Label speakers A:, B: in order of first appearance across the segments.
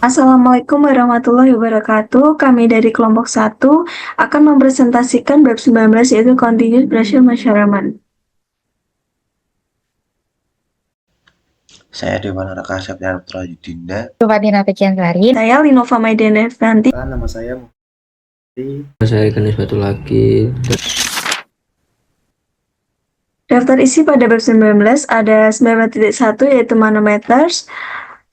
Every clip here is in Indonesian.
A: Assalamualaikum warahmatullahi wabarakatuh. Kami dari kelompok 1 akan mempresentasikan bab 19 yaitu Continuous Pressure Measurement.
B: Saya Dewan Raka Septian Putra Yudinda.
C: Fatina Pekiansari.
A: Saya Linova Maidena Evanti.
D: Nama saya Mufti.
E: Saya Ganesh Batu lagi.
A: Daftar isi pada bab 19 ada 19.1 yaitu manometers,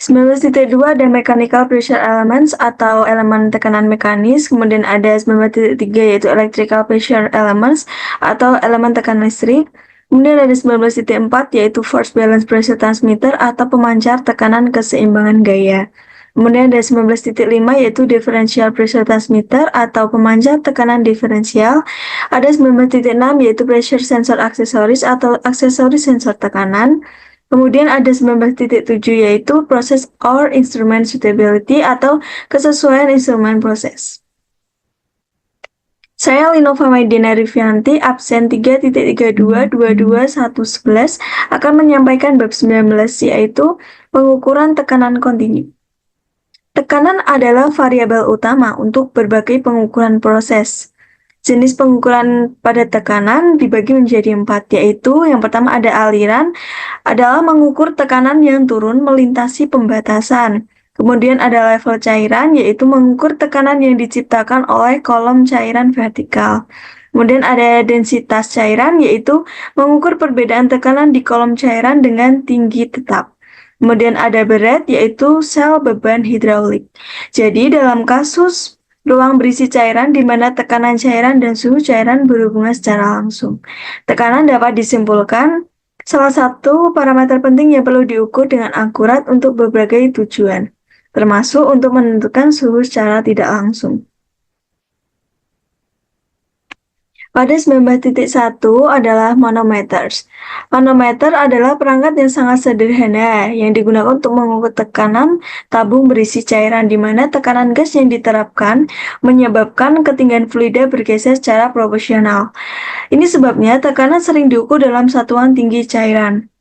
A: 19.2 ada mechanical pressure elements atau elemen tekanan mekanis, kemudian ada 19.3 yaitu electrical pressure elements atau elemen tekanan listrik, kemudian ada 19.4 yaitu force balance pressure transmitter atau pemancar tekanan keseimbangan gaya. Kemudian ada 19.5 yaitu differential pressure transmitter atau pemancar tekanan diferensial. Ada 19.6 yaitu pressure sensor aksesoris atau aksesoris sensor tekanan. Kemudian ada 19.7 yaitu process or instrument suitability atau kesesuaian instrumen proses. Saya Linova Maidena Rivianti, absen 3.32.22.111 akan menyampaikan bab 19 yaitu pengukuran tekanan kontinu. Tekanan adalah variabel utama untuk berbagai pengukuran proses. Jenis pengukuran pada tekanan dibagi menjadi 4, yaitu yang pertama ada aliran, adalah mengukur tekanan yang turun melintasi pembatasan. Kemudian ada level cairan, yaitu mengukur tekanan yang diciptakan oleh kolom cairan vertikal. Kemudian ada densitas cairan, yaitu mengukur perbedaan tekanan di kolom cairan dengan tinggi tetap. Kemudian ada berat, yaitu sel beban hidraulik. Jadi dalam kasus ruang berisi cairan di mana tekanan cairan dan suhu cairan berhubungan secara langsung, tekanan dapat disimpulkan salah satu parameter penting yang perlu diukur dengan akurat untuk berbagai tujuan, termasuk untuk menentukan suhu secara tidak langsung. Pada 19.1 adalah manometers. Manometer adalah perangkat yang sangat sederhana yang digunakan untuk mengukur tekanan tabung berisi cairan di mana tekanan gas yang diterapkan menyebabkan ketinggian fluida bergeser secara proporsional. Ini sebabnya tekanan sering diukur dalam satuan tinggi cairan.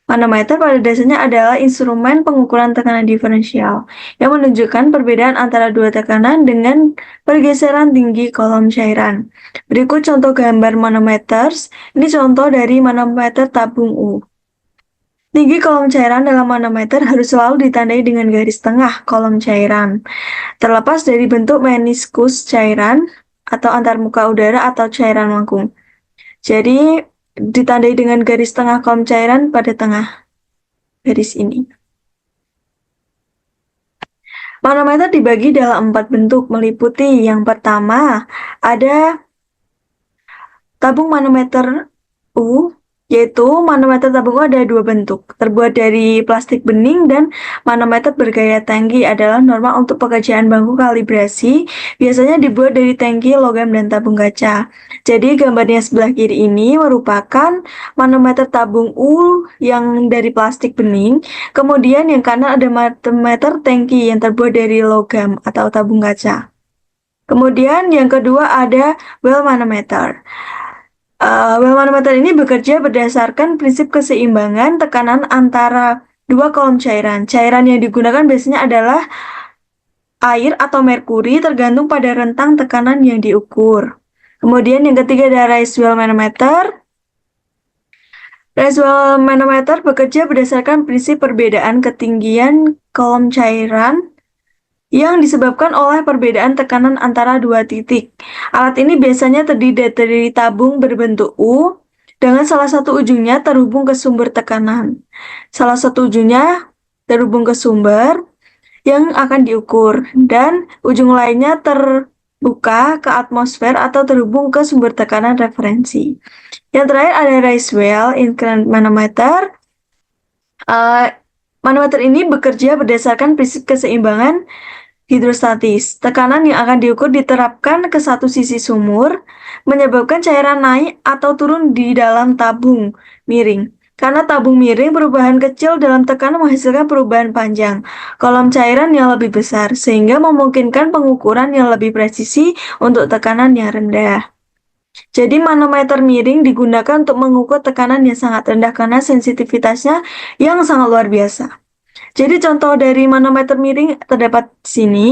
A: Manometer pada dasarnya adalah instrumen pengukuran tekanan diferensial yang menunjukkan perbedaan antara dua tekanan dengan pergeseran tinggi kolom cairan. Berikut contoh gambar manometers. Ini contoh dari manometer tabung U. Tinggi kolom cairan dalam manometer harus selalu ditandai dengan garis tengah kolom cairan. Terlepas dari bentuk meniskus cairan atau antarmuka udara atau cairan lengkung. Jadi ditandai dengan garis tengah kolom cairan pada tengah garis ini. Manometer dibagi dalam 4 bentuk meliputi yang pertama ada tabung manometer U, yaitu manometer tabung U ada 2 bentuk, terbuat dari plastik bening dan manometer bergaya tangki adalah normal untuk pekerjaan bangku kalibrasi, biasanya dibuat dari tangki, logam, dan tabung kaca. Jadi gambarnya sebelah kiri ini merupakan manometer tabung U yang dari plastik bening, kemudian yang kanan ada manometer tangki yang terbuat dari logam atau tabung kaca. Kemudian yang kedua ada well manometer. Well manometer ini bekerja berdasarkan prinsip keseimbangan tekanan antara dua kolom cairan. Cairan yang digunakan biasanya adalah air atau merkuri tergantung pada rentang tekanan yang diukur. Kemudian yang ketiga ada Ricewell manometer. Ricewell manometer bekerja berdasarkan prinsip perbedaan ketinggian kolom cairan yang disebabkan oleh perbedaan tekanan antara dua titik. Alat ini biasanya terdiri dari tabung berbentuk U dengan salah satu ujungnya terhubung ke sumber tekanan. Salah satu ujungnya terhubung ke sumber yang akan diukur dan ujung lainnya terbuka ke atmosfer atau terhubung ke sumber tekanan referensi. Yang terakhir ada Ricewell inclined manometer. Manometer ini bekerja berdasarkan prinsip keseimbangan hidrostatis. Tekanan yang akan diukur diterapkan ke satu sisi sumur, menyebabkan cairan naik atau turun di dalam tabung miring. Karena tabung miring, perubahan kecil dalam tekanan menghasilkan perubahan panjang kolom cairan yang lebih besar, sehingga memungkinkan pengukuran yang lebih presisi untuk tekanan yang rendah. Jadi manometer miring digunakan untuk mengukur tekanan yang sangat rendah karena sensitivitasnya yang sangat luar biasa. Jadi contoh dari manometer miring terdapat di sini.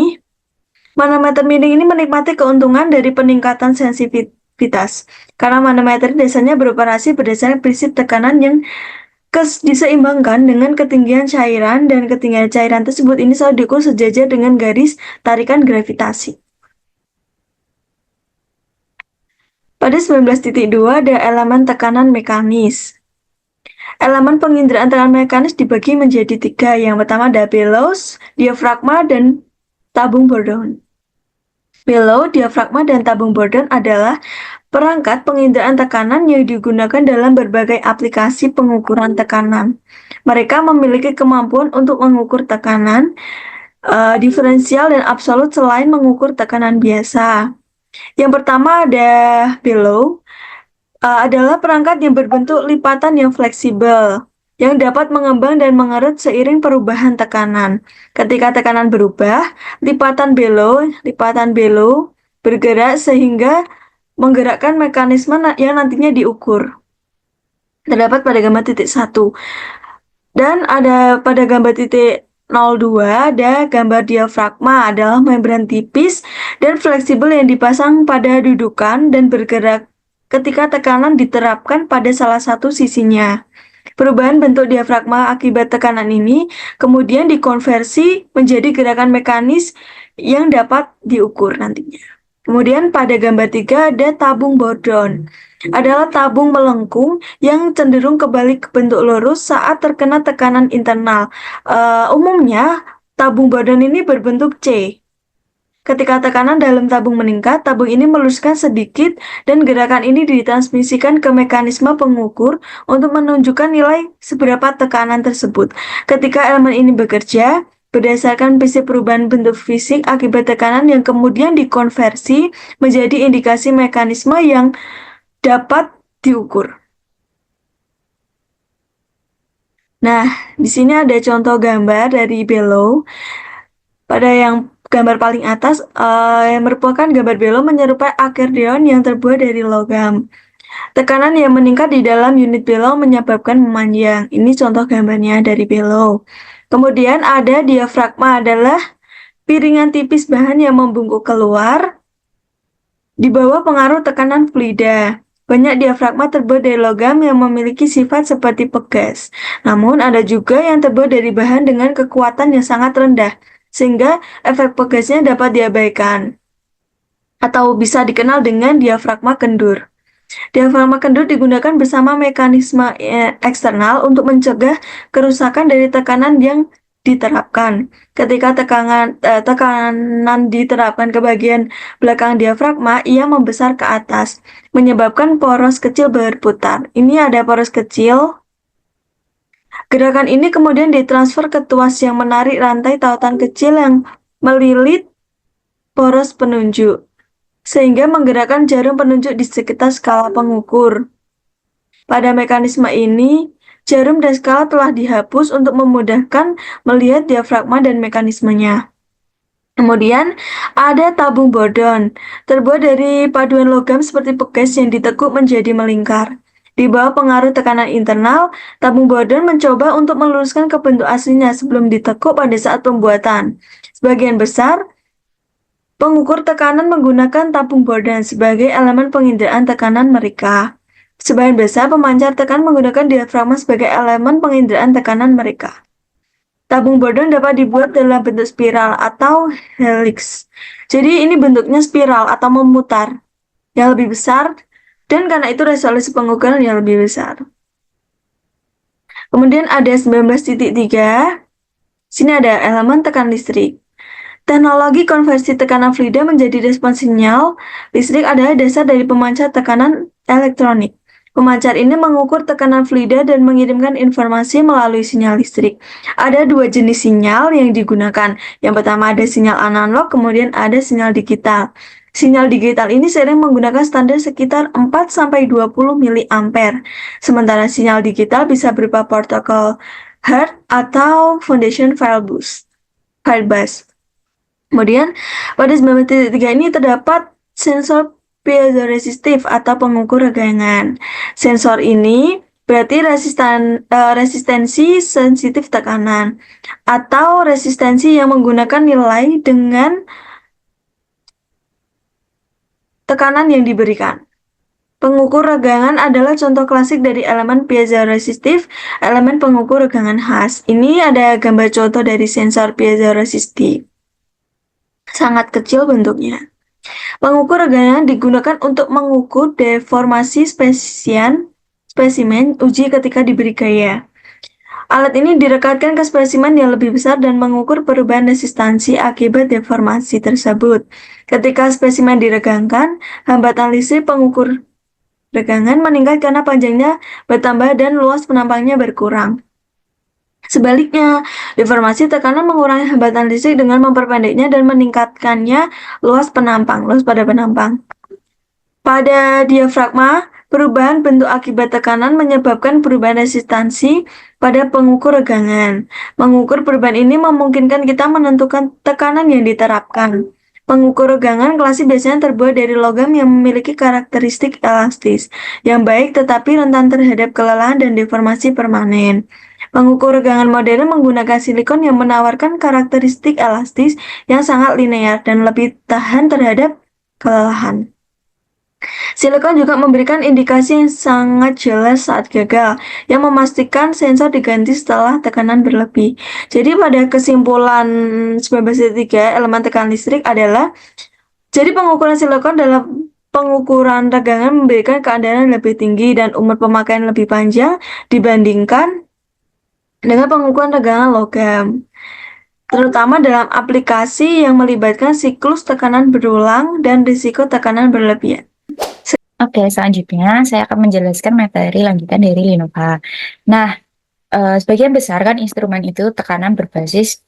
A: Manometer miring ini menikmati keuntungan dari peningkatan sensitivitas. Karena manometer dasarnya beroperasi berdasarkan prinsip tekanan yang diseimbangkan dengan ketinggian cairan, dan ketinggian cairan tersebut ini selalu diukur sejajar dengan garis tarikan gravitasi. Pada 19.2 ada elemen tekanan mekanis. Elemen penginderaan tekanan mekanis dibagi menjadi 3. Yang pertama ada bellows, diafragma, dan tabung Bourdon. Bellows, diafragma, dan tabung Bourdon adalah perangkat penginderaan tekanan yang digunakan dalam berbagai aplikasi pengukuran tekanan. Mereka memiliki kemampuan untuk mengukur tekanan diferensial dan absolut selain mengukur tekanan biasa. Yang pertama ada bellows, adalah perangkat yang berbentuk lipatan yang fleksibel, yang dapat mengembang dan mengerut seiring perubahan tekanan. Ketika tekanan berubah, lipatan bellows bergerak sehingga menggerakkan mekanisme yang nantinya diukur. Terdapat pada gambar titik 1. Dan ada pada gambar titik 02 ada gambar diafragma, adalah membran tipis dan fleksibel yang dipasang pada dudukan dan bergerak ketika tekanan diterapkan pada salah satu sisinya. Perubahan bentuk diafragma akibat tekanan ini kemudian dikonversi menjadi gerakan mekanis yang dapat diukur nantinya. Kemudian pada gambar 3 ada tabung Bourdon. Adalah tabung melengkung yang cenderung kebalik ke bentuk lurus saat terkena tekanan internal. Umumnya tabung Bourdon ini berbentuk C. Ketika tekanan dalam tabung meningkat, tabung ini meluruskan sedikit dan gerakan ini ditransmisikan ke mekanisme pengukur untuk menunjukkan nilai seberapa tekanan tersebut. Ketika elemen ini bekerja, berdasarkan prinsip perubahan bentuk fisik akibat tekanan yang kemudian dikonversi menjadi indikasi mekanisme yang dapat diukur. Nah, di sini ada contoh gambar dari bellows. Pada yang gambar paling atas yang merupakan gambar bellows menyerupai akordeon yang terbuat dari logam. Tekanan yang meningkat di dalam unit bellows menyebabkan memanjang. Ini contoh gambarnya dari bellows. Kemudian ada diafragma, adalah piringan tipis bahan yang membungkuk keluar di bawah pengaruh tekanan fluida. Banyak diafragma terbuat dari logam yang memiliki sifat seperti pegas. Namun ada juga yang terbuat dari bahan dengan kekuatan yang sangat rendah, sehingga efek pegasnya dapat diabaikan, atau bisa dikenal dengan diafragma kendur. Diafragma kendur digunakan bersama mekanisme eksternal untuk mencegah kerusakan dari tekanan yang diterapkan. Ketika tekanan diterapkan ke bagian belakang diafragma, ia membesar ke atas, menyebabkan poros kecil berputar. Ini ada poros kecil. Gerakan ini kemudian ditransfer ke tuas yang menarik rantai tautan kecil yang melilit poros penunjuk, sehingga menggerakkan jarum penunjuk di sekitar skala pengukur. Pada mekanisme ini, jarum dan skala telah dihapus untuk memudahkan melihat diafragma dan mekanismenya. Kemudian ada tabung Bourdon, terbuat dari paduan logam seperti pegas yang ditekuk menjadi melingkar. Di bawah pengaruh tekanan internal, tabung Bourdon mencoba untuk meluruskan ke bentuk aslinya sebelum ditekuk pada saat pembuatan. Sebagian besar pengukur tekanan menggunakan tabung Bourdon sebagai elemen penginderaan tekanan mereka. Sebagian besar pemancar tekanan menggunakan diafragma sebagai elemen penginderaan tekanan mereka. Tabung Bourdon dapat dibuat dalam bentuk spiral atau helix. Jadi ini bentuknya spiral atau memutar yang lebih besar, dan karena itu resolusi pengukuran yang lebih besar. Kemudian ada 19.3. Sini ada elemen tekanan listrik. Teknologi konversi tekanan fluida menjadi respons sinyal listrik adalah dasar dari pemancar tekanan elektronik. Pemancar ini mengukur tekanan fluida dan mengirimkan informasi melalui sinyal listrik. Ada dua jenis sinyal yang digunakan. Yang pertama ada sinyal analog, kemudian ada sinyal digital. Sinyal digital ini sering menggunakan standar sekitar 4-20 mA. Sementara sinyal digital bisa berupa protokol HERT atau Foundation File Bus. Kemudian pada 19.3 ini terdapat sensor piezoresistif atau pengukur regangan. Sensor ini berarti resistensi sensitif tekanan, atau resistensi yang menggunakan nilai dengan tekanan yang diberikan. Pengukur regangan adalah contoh klasik dari elemen piezoresistif, elemen pengukur regangan khas. Ini ada gambar contoh dari sensor piezoresistif. Sangat kecil bentuknya. Pengukur regangan digunakan untuk mengukur deformasi spesimen uji ketika diberi gaya. Alat ini direkatkan ke spesimen yang lebih besar dan mengukur perubahan resistansi akibat deformasi tersebut. Ketika spesimen diregangkan, hambatan listrik pengukur regangan meningkat karena panjangnya bertambah dan luas penampangnya berkurang. Sebaliknya, deformasi tekanan mengurangi hambatan listrik dengan memperpendeknya dan meningkatkannya luas pada penampang. Pada diafragma, perubahan bentuk akibat tekanan menyebabkan perubahan resistansi pada pengukur regangan. Mengukur perubahan ini memungkinkan kita menentukan tekanan yang diterapkan. Pengukur regangan klasik biasanya terbuat dari logam yang memiliki karakteristik elastis, yang baik tetapi rentan terhadap kelelahan dan deformasi permanen. Pengukur regangan modern menggunakan silikon yang menawarkan karakteristik elastis yang sangat linear dan lebih tahan terhadap kelelahan. Silikon juga memberikan indikasi yang sangat jelas saat gagal, yang memastikan sensor diganti setelah tekanan berlebih. Jadi pada kesimpulan 1903 elemen tekanan listrik adalah, jadi pengukuran silikon dalam pengukuran regangan memberikan keandalan lebih tinggi dan umur pemakaian lebih panjang dibandingkan dengan pengukuran regangan logam, terutama dalam aplikasi yang melibatkan siklus tekanan berulang dan risiko tekanan berlebihan.
C: Oke, selanjutnya saya akan menjelaskan materi lanjutan dari Linova. Nah, sebagian besar kan instrumen itu tekanan berbasis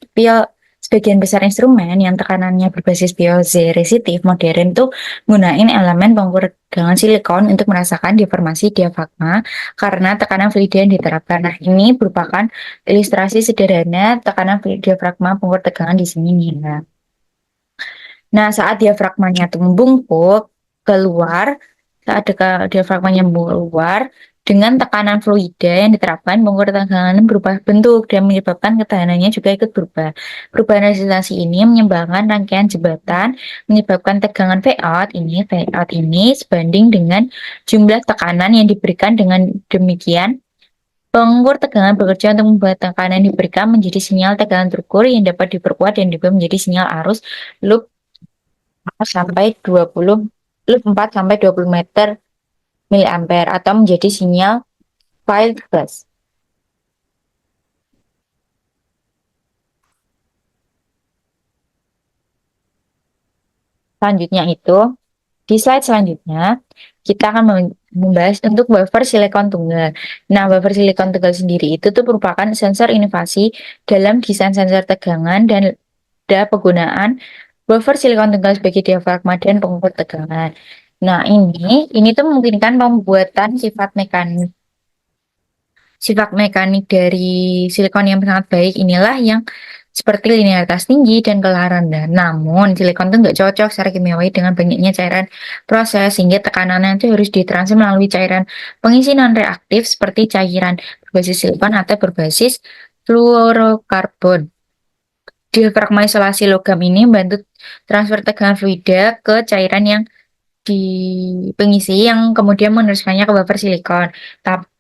C: sebagian besar instrumen yang tekanannya berbasis piezoresistif modern tuh gunain elemen pengukur regangan silikon untuk merasakan deformasi diafragma karena tekanan fluida yang diterapkan. Nah, ini merupakan ilustrasi sederhana tekanan diafragma pengukur tegangan di sini nih. Nah, saat diafragmanya tuh membungkuk keluar, saat diafragmanya keluar, dengan tekanan fluida yang diterapkan, pengukur tegangan berubah bentuk dan menyebabkan ketahanannya juga ikut berubah. Perubahan resistansi ini menyeimbangkan rangkaian jembatan, menyebabkan tegangan V out ini sebanding dengan jumlah tekanan yang diberikan. Dengan demikian, pengukur tegangan bekerja untuk membuat tekanan yang diberikan menjadi sinyal tegangan terukur yang dapat diperkuat dan diubah menjadi sinyal arus loop 4 sampai 20 meter miliampere atau menjadi sinyal field bus. Selanjutnya di slide selanjutnya kita akan membahas untuk wafer silikon tunggal. Nah, wafer silikon tunggal sendiri itu tuh merupakan sensor inovasi dalam desain sensor tegangan dan ada penggunaan wafer silikon tunggal sebagai diafragma dan pengukur tegangan. Nah, ini tuh memungkinkan pembuatan sifat mekanik dari silikon yang sangat baik. Inilah yang seperti linearitas tinggi dan kelelahan rendah. Namun, silikon itu nggak cocok secara kimiawi dengan banyaknya cairan proses, sehingga tekanannya itu harus ditransfer melalui cairan pengisi non-reaktif seperti cairan berbasis silikon atau berbasis fluorokarbon. Diafragma isolasi logam ini membantu transfer tegangan fluida ke cairan yang di pengisi yang kemudian meneruskannya ke wafer silikon.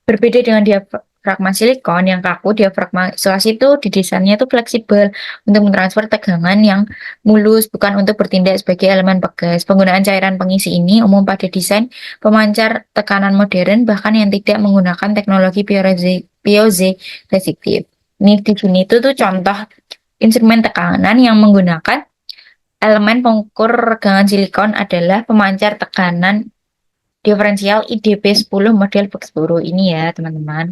C: Berbeda dengan diafragma silikon yang kaku, diafragma isolasi itu didesainnya itu fleksibel untuk mentransfer tegangan yang mulus, bukan untuk bertindak sebagai elemen pegas. Penggunaan cairan pengisi ini umum pada desain pemancar tekanan modern, bahkan yang tidak menggunakan teknologi piezoresistif. Ini di sini itu tuh contoh instrumen tekanan yang menggunakan elemen pengukur regangan silikon adalah pemancar tekanan diferensial IDP10 model Boxboro ini ya, teman-teman.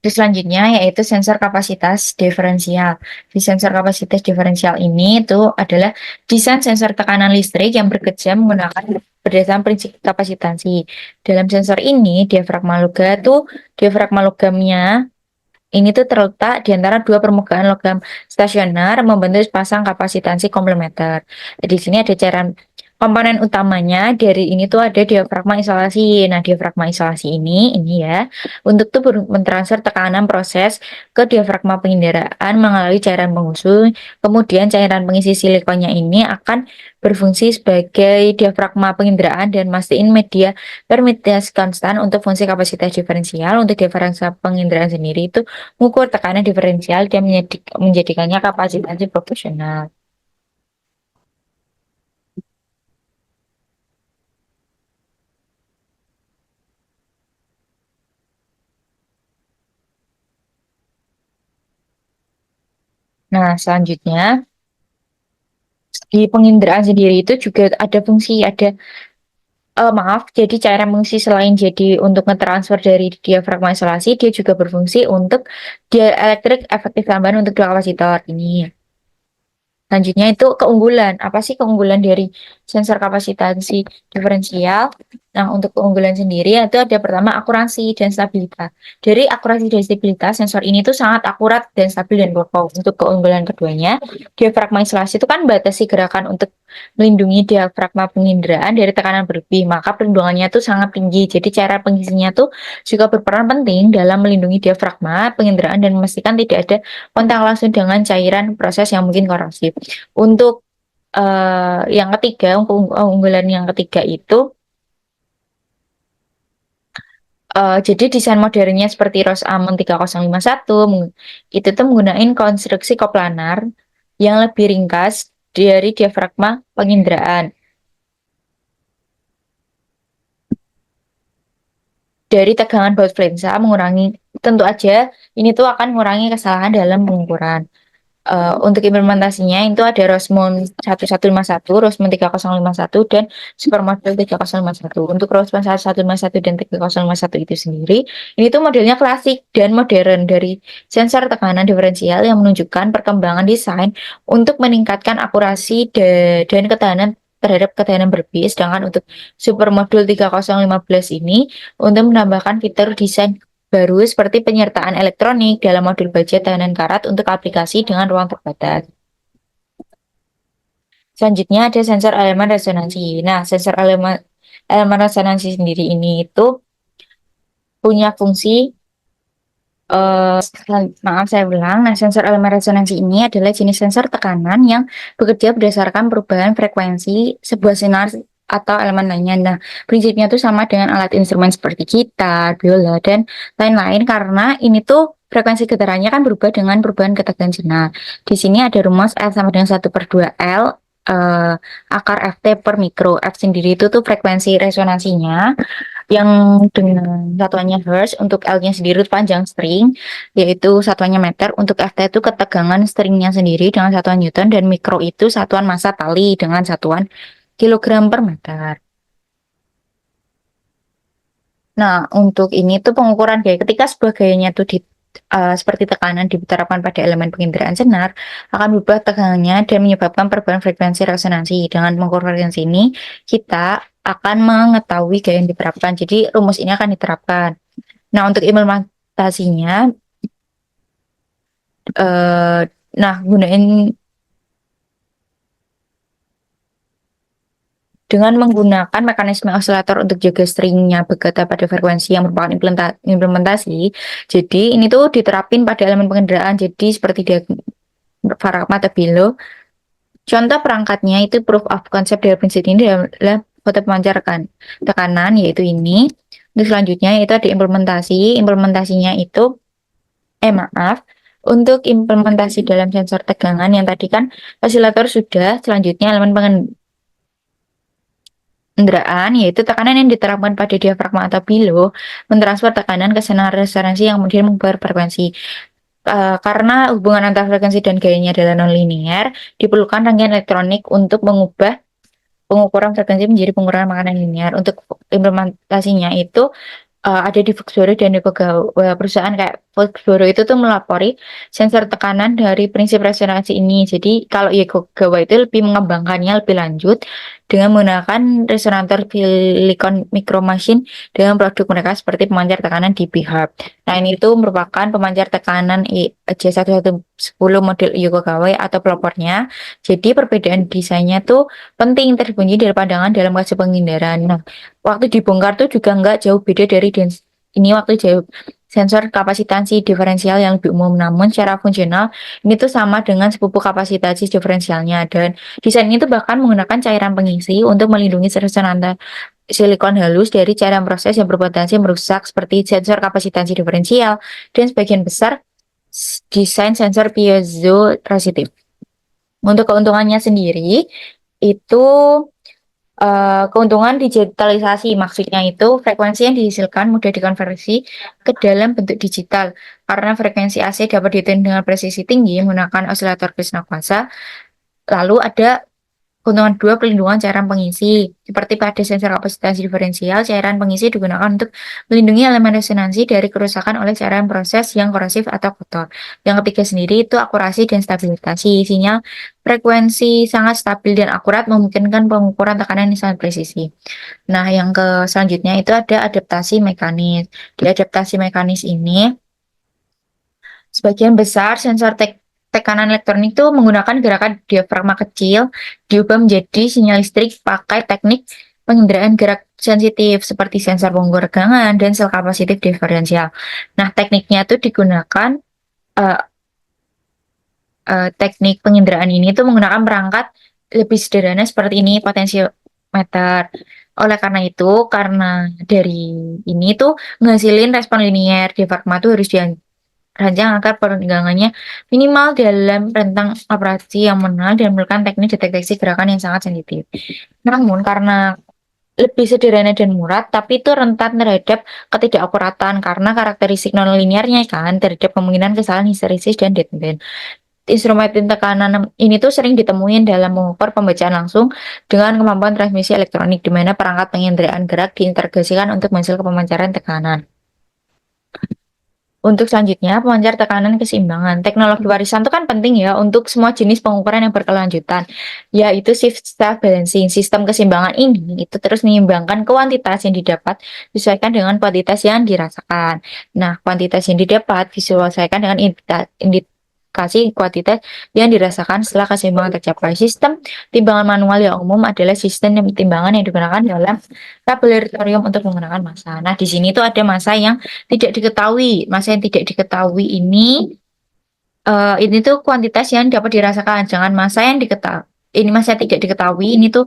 C: Terus selanjutnya yaitu sensor kapasitas diferensial. Di sensor kapasitas diferensial ini itu adalah desain sensor tekanan listrik yang bekerja menggunakan berdasarkan prinsip kapasitansi. Dalam sensor ini diafragma logamnya ini tuh terletak di antara dua permukaan logam stasioner membentuk sepasang kapasitansi komplementer. Di sini ada cairan Komponen utamanya dari ini tuh ada diafragma isolasi. Nah, diafragma isolasi ini ya, untuk tuh mentransfer tekanan proses ke diafragma penginderaan melalui cairan pengusung. Kemudian cairan pengisi silikonnya ini akan berfungsi sebagai diafragma penginderaan dan mastiin media permeabilitas konstan untuk fungsi kapasitas diferensial. Untuk diafragma penginderaan sendiri itu mengukur tekanan diferensial dan menjadikannya kapasitasnya proporsional. Nah, selanjutnya di penginderaan sendiri itu juga ada fungsi, maaf, jadi cairan fungsi selain jadi untuk ngetransfer dari diafragma isolasi, dia juga berfungsi untuk dielectric efektif tambahan untuk dua kapasitor ini. Selanjutnya itu keunggulan. Apa sih keunggulan dari sensor kapasitansi diferensial? Nah, untuk keunggulan sendiri itu ada pertama akurasi dan stabilitas. Dari akurasi dan stabilitas, sensor ini tuh sangat akurat dan stabil dan kokoh. Untuk keunggulan keduanya, diafragma isolasi itu kan batasi gerakan untuk melindungi diafragma penginderaan dari tekanan berlebih. Maka perlindungannya tuh sangat tinggi. Jadi cara pengisinya tuh juga berperan penting dalam melindungi diafragma penginderaan dan memastikan tidak ada kontak langsung dengan cairan proses yang mungkin korosif. Untuk yang ketiga, keunggulan yang ketiga itu jadi desain modernnya seperti Rosamond 3051 itu tuh menggunakan konstruksi koplanar yang lebih ringkas dari diafragma penginderaan. Dari tegangan baut flensa mengurangi, tentu aja ini tuh akan mengurangi kesalahan dalam pengukuran. Untuk implementasinya itu ada Rosemont 1151, Rosemont 3051, dan Supermodel 3051. Untuk Rosemont 1151 dan 3051 itu sendiri, ini tuh modelnya klasik dan modern dari sensor tekanan diferensial yang menunjukkan perkembangan desain untuk meningkatkan akurasi dan ketahanan terhadap ketahanan berlebih. Sedangkan untuk Supermodel 3015 ini untuk menambahkan fitur desain baru seperti penyertaan elektronik dalam modul baja tahanan karat untuk aplikasi dengan ruang terbatas. Selanjutnya ada sensor elemen resonansi. Nah, sensor elemen resonansi sendiri ini itu punya fungsi maaf saya ulang. Nah, sensor elemen resonansi ini adalah jenis sensor tekanan yang bekerja berdasarkan perubahan frekuensi sebuah sinar atau elemen lainnya. Nah, prinsipnya itu sama dengan alat instrumen seperti gitar, biola, dan lain-lain karena ini tuh frekuensi getarannya kan berubah dengan perubahan ketegangan sinar. Di sini ada rumus F sama dengan 1/2L akar FT per mikro. F sendiri itu tuh frekuensi resonansinya yang dengan satuannya Hertz. Untuk L-nya sendiri panjang string, yaitu satuannya meter. Untuk FT itu ketegangan stringnya sendiri dengan satuan Newton, dan mikro itu satuan massa tali dengan satuan kilogram per meter. Nah, untuk ini tuh pengukuran gaya, ketika sebuah gayanya tuh seperti tekanan diterapkan pada elemen penginderaan sinar, akan berubah tegangannya dan menyebabkan perubahan frekuensi resonansi. Dengan mengukur frekuensi ini, kita akan mengetahui gaya yang diterapkan. Jadi rumus ini akan diterapkan. Nah, untuk implementasinya, nah gunain dengan menggunakan mekanisme osilator untuk jaga stringnya bergetar pada frekuensi yang merupakan implementasi. Jadi ini tuh diterapin pada elemen pengendaraan. Jadi seperti diafragma tabilo. Contoh perangkatnya itu proof of concept dari prinsip ini adalah foto pemancarkan tekanan, yaitu ini. Untuk selanjutnya itu ada implementasi. Implementasinya itu, untuk implementasi dalam sensor tegangan yang tadi kan osilator sudah, selanjutnya elemen pengendaraan, yaitu tekanan yang diterapkan pada diafragma atau bilo mentransfer tekanan ke senar resonansi yang kemudian mengubah frekuensi. Karena hubungan antara frekuensi dan gayanya adalah nonlinear, diperlukan rangkaian elektronik untuk mengubah pengukuran frekuensi menjadi pengukuran makanan linear. Untuk implementasinya itu ada di Volkswagen dan di beberapa perusahaan kayak Fosboro itu tuh melapori sensor tekanan dari prinsip resonansi ini. Jadi kalau Yokogawa itu lebih mengembangkannya lebih lanjut dengan menggunakan resonator silikon micro machine dengan produk mereka seperti pemancar tekanan di Hub. Nah, ini tuh merupakan pemancar tekanan J1110 model Yokogawa atau pelopornya. Jadi perbedaan desainnya tuh penting tersembunyi dari pandangan dalam kasus penghindaran. Nah, waktu dibongkar tuh juga nggak jauh beda dari ini waktu jauh sensor kapasitansi diferensial yang lebih umum, namun secara fungsional ini tuh sama dengan sepupu kapasitansi diferensialnya, dan desain itu bahkan menggunakan cairan pengisi untuk melindungi resonantor silikon halus dari cairan proses yang berpotensi merusak seperti sensor kapasitansi diferensial dan sebagian besar desain sensor piezo resistif. Untuk keuntungannya sendiri itu keuntungan digitalisasi, maksudnya itu frekuensi yang dihasilkan mudah dikonversi ke dalam bentuk digital karena frekuensi AC dapat dihitung dengan presisi tinggi menggunakan osilator Krishna kuasa. Lalu ada keuntungan dua, pelindungan cairan pengisi. Seperti pada sensor kapasitansi diferensial, cairan pengisi digunakan untuk melindungi elemen resonansi dari kerusakan oleh cairan proses yang korosif atau kotor. Yang ketiga sendiri itu akurasi dan stabilisasi. Sinyal frekuensi sangat stabil dan akurat memungkinkan pengukuran tekanan yang sangat presisi. Nah, yang selanjutnya itu ada adaptasi mekanis. Di adaptasi mekanis ini, sebagian besar sensor tekanan elektronik itu menggunakan gerakan diafragma kecil diubah menjadi sinyal listrik pakai teknik penginderaan gerak sensitif seperti sensor penggugur regangan dan sel kapasitif diferensial. Nah, tekniknya itu digunakan uh, teknik penginderaan ini tuh menggunakan perangkat lebih sederhana seperti ini, potensiometer. Oleh karena itu, karena dari ini tuh menghasilin respon linier, diafragma tuh harus rancang agar perenggangannya minimal dalam rentang operasi yang mengenal dan memerlukan teknik deteksi gerakan yang sangat sensitif. Namun karena lebih sederhana dan murah, tapi itu rentan terhadap ketidakakuratan karena karakteristik non-linearnya kan terhadap kemungkinan kesalahan histeresis dan deadband. Instrumen tekanan ini tuh sering ditemuin dalam mengukur pembacaan langsung dengan kemampuan transmisi elektronik di mana perangkat penginderaan gerak diintegrasikan untuk menghasilkan pemancaran tekanan. Untuk selanjutnya, pemancar tekanan keseimbangan. Teknologi warisan itu kan penting ya untuk semua jenis pengukuran yang berkelanjutan, yaitu shift self balancing. Sistem keseimbangan ini itu terus menyeimbangkan kuantitas yang didapat disesuaikan dengan kuantitas yang dirasakan. Nah, kuantitas yang didapat disesuaikan dengan indikasi kuantitas yang dirasakan setelah keseimbangan tercapai. Sistem timbangan manual yang umum adalah sistem timbangan yang digunakan dalam laboratorium untuk menggunakan massa. Nah, di sini tuh ada massa yang tidak diketahui. Massa yang tidak diketahui ini tuh kuantitas yang dapat dirasakan. Jangan massa yang diketahui. Ini massa yang tidak diketahui. Ini tuh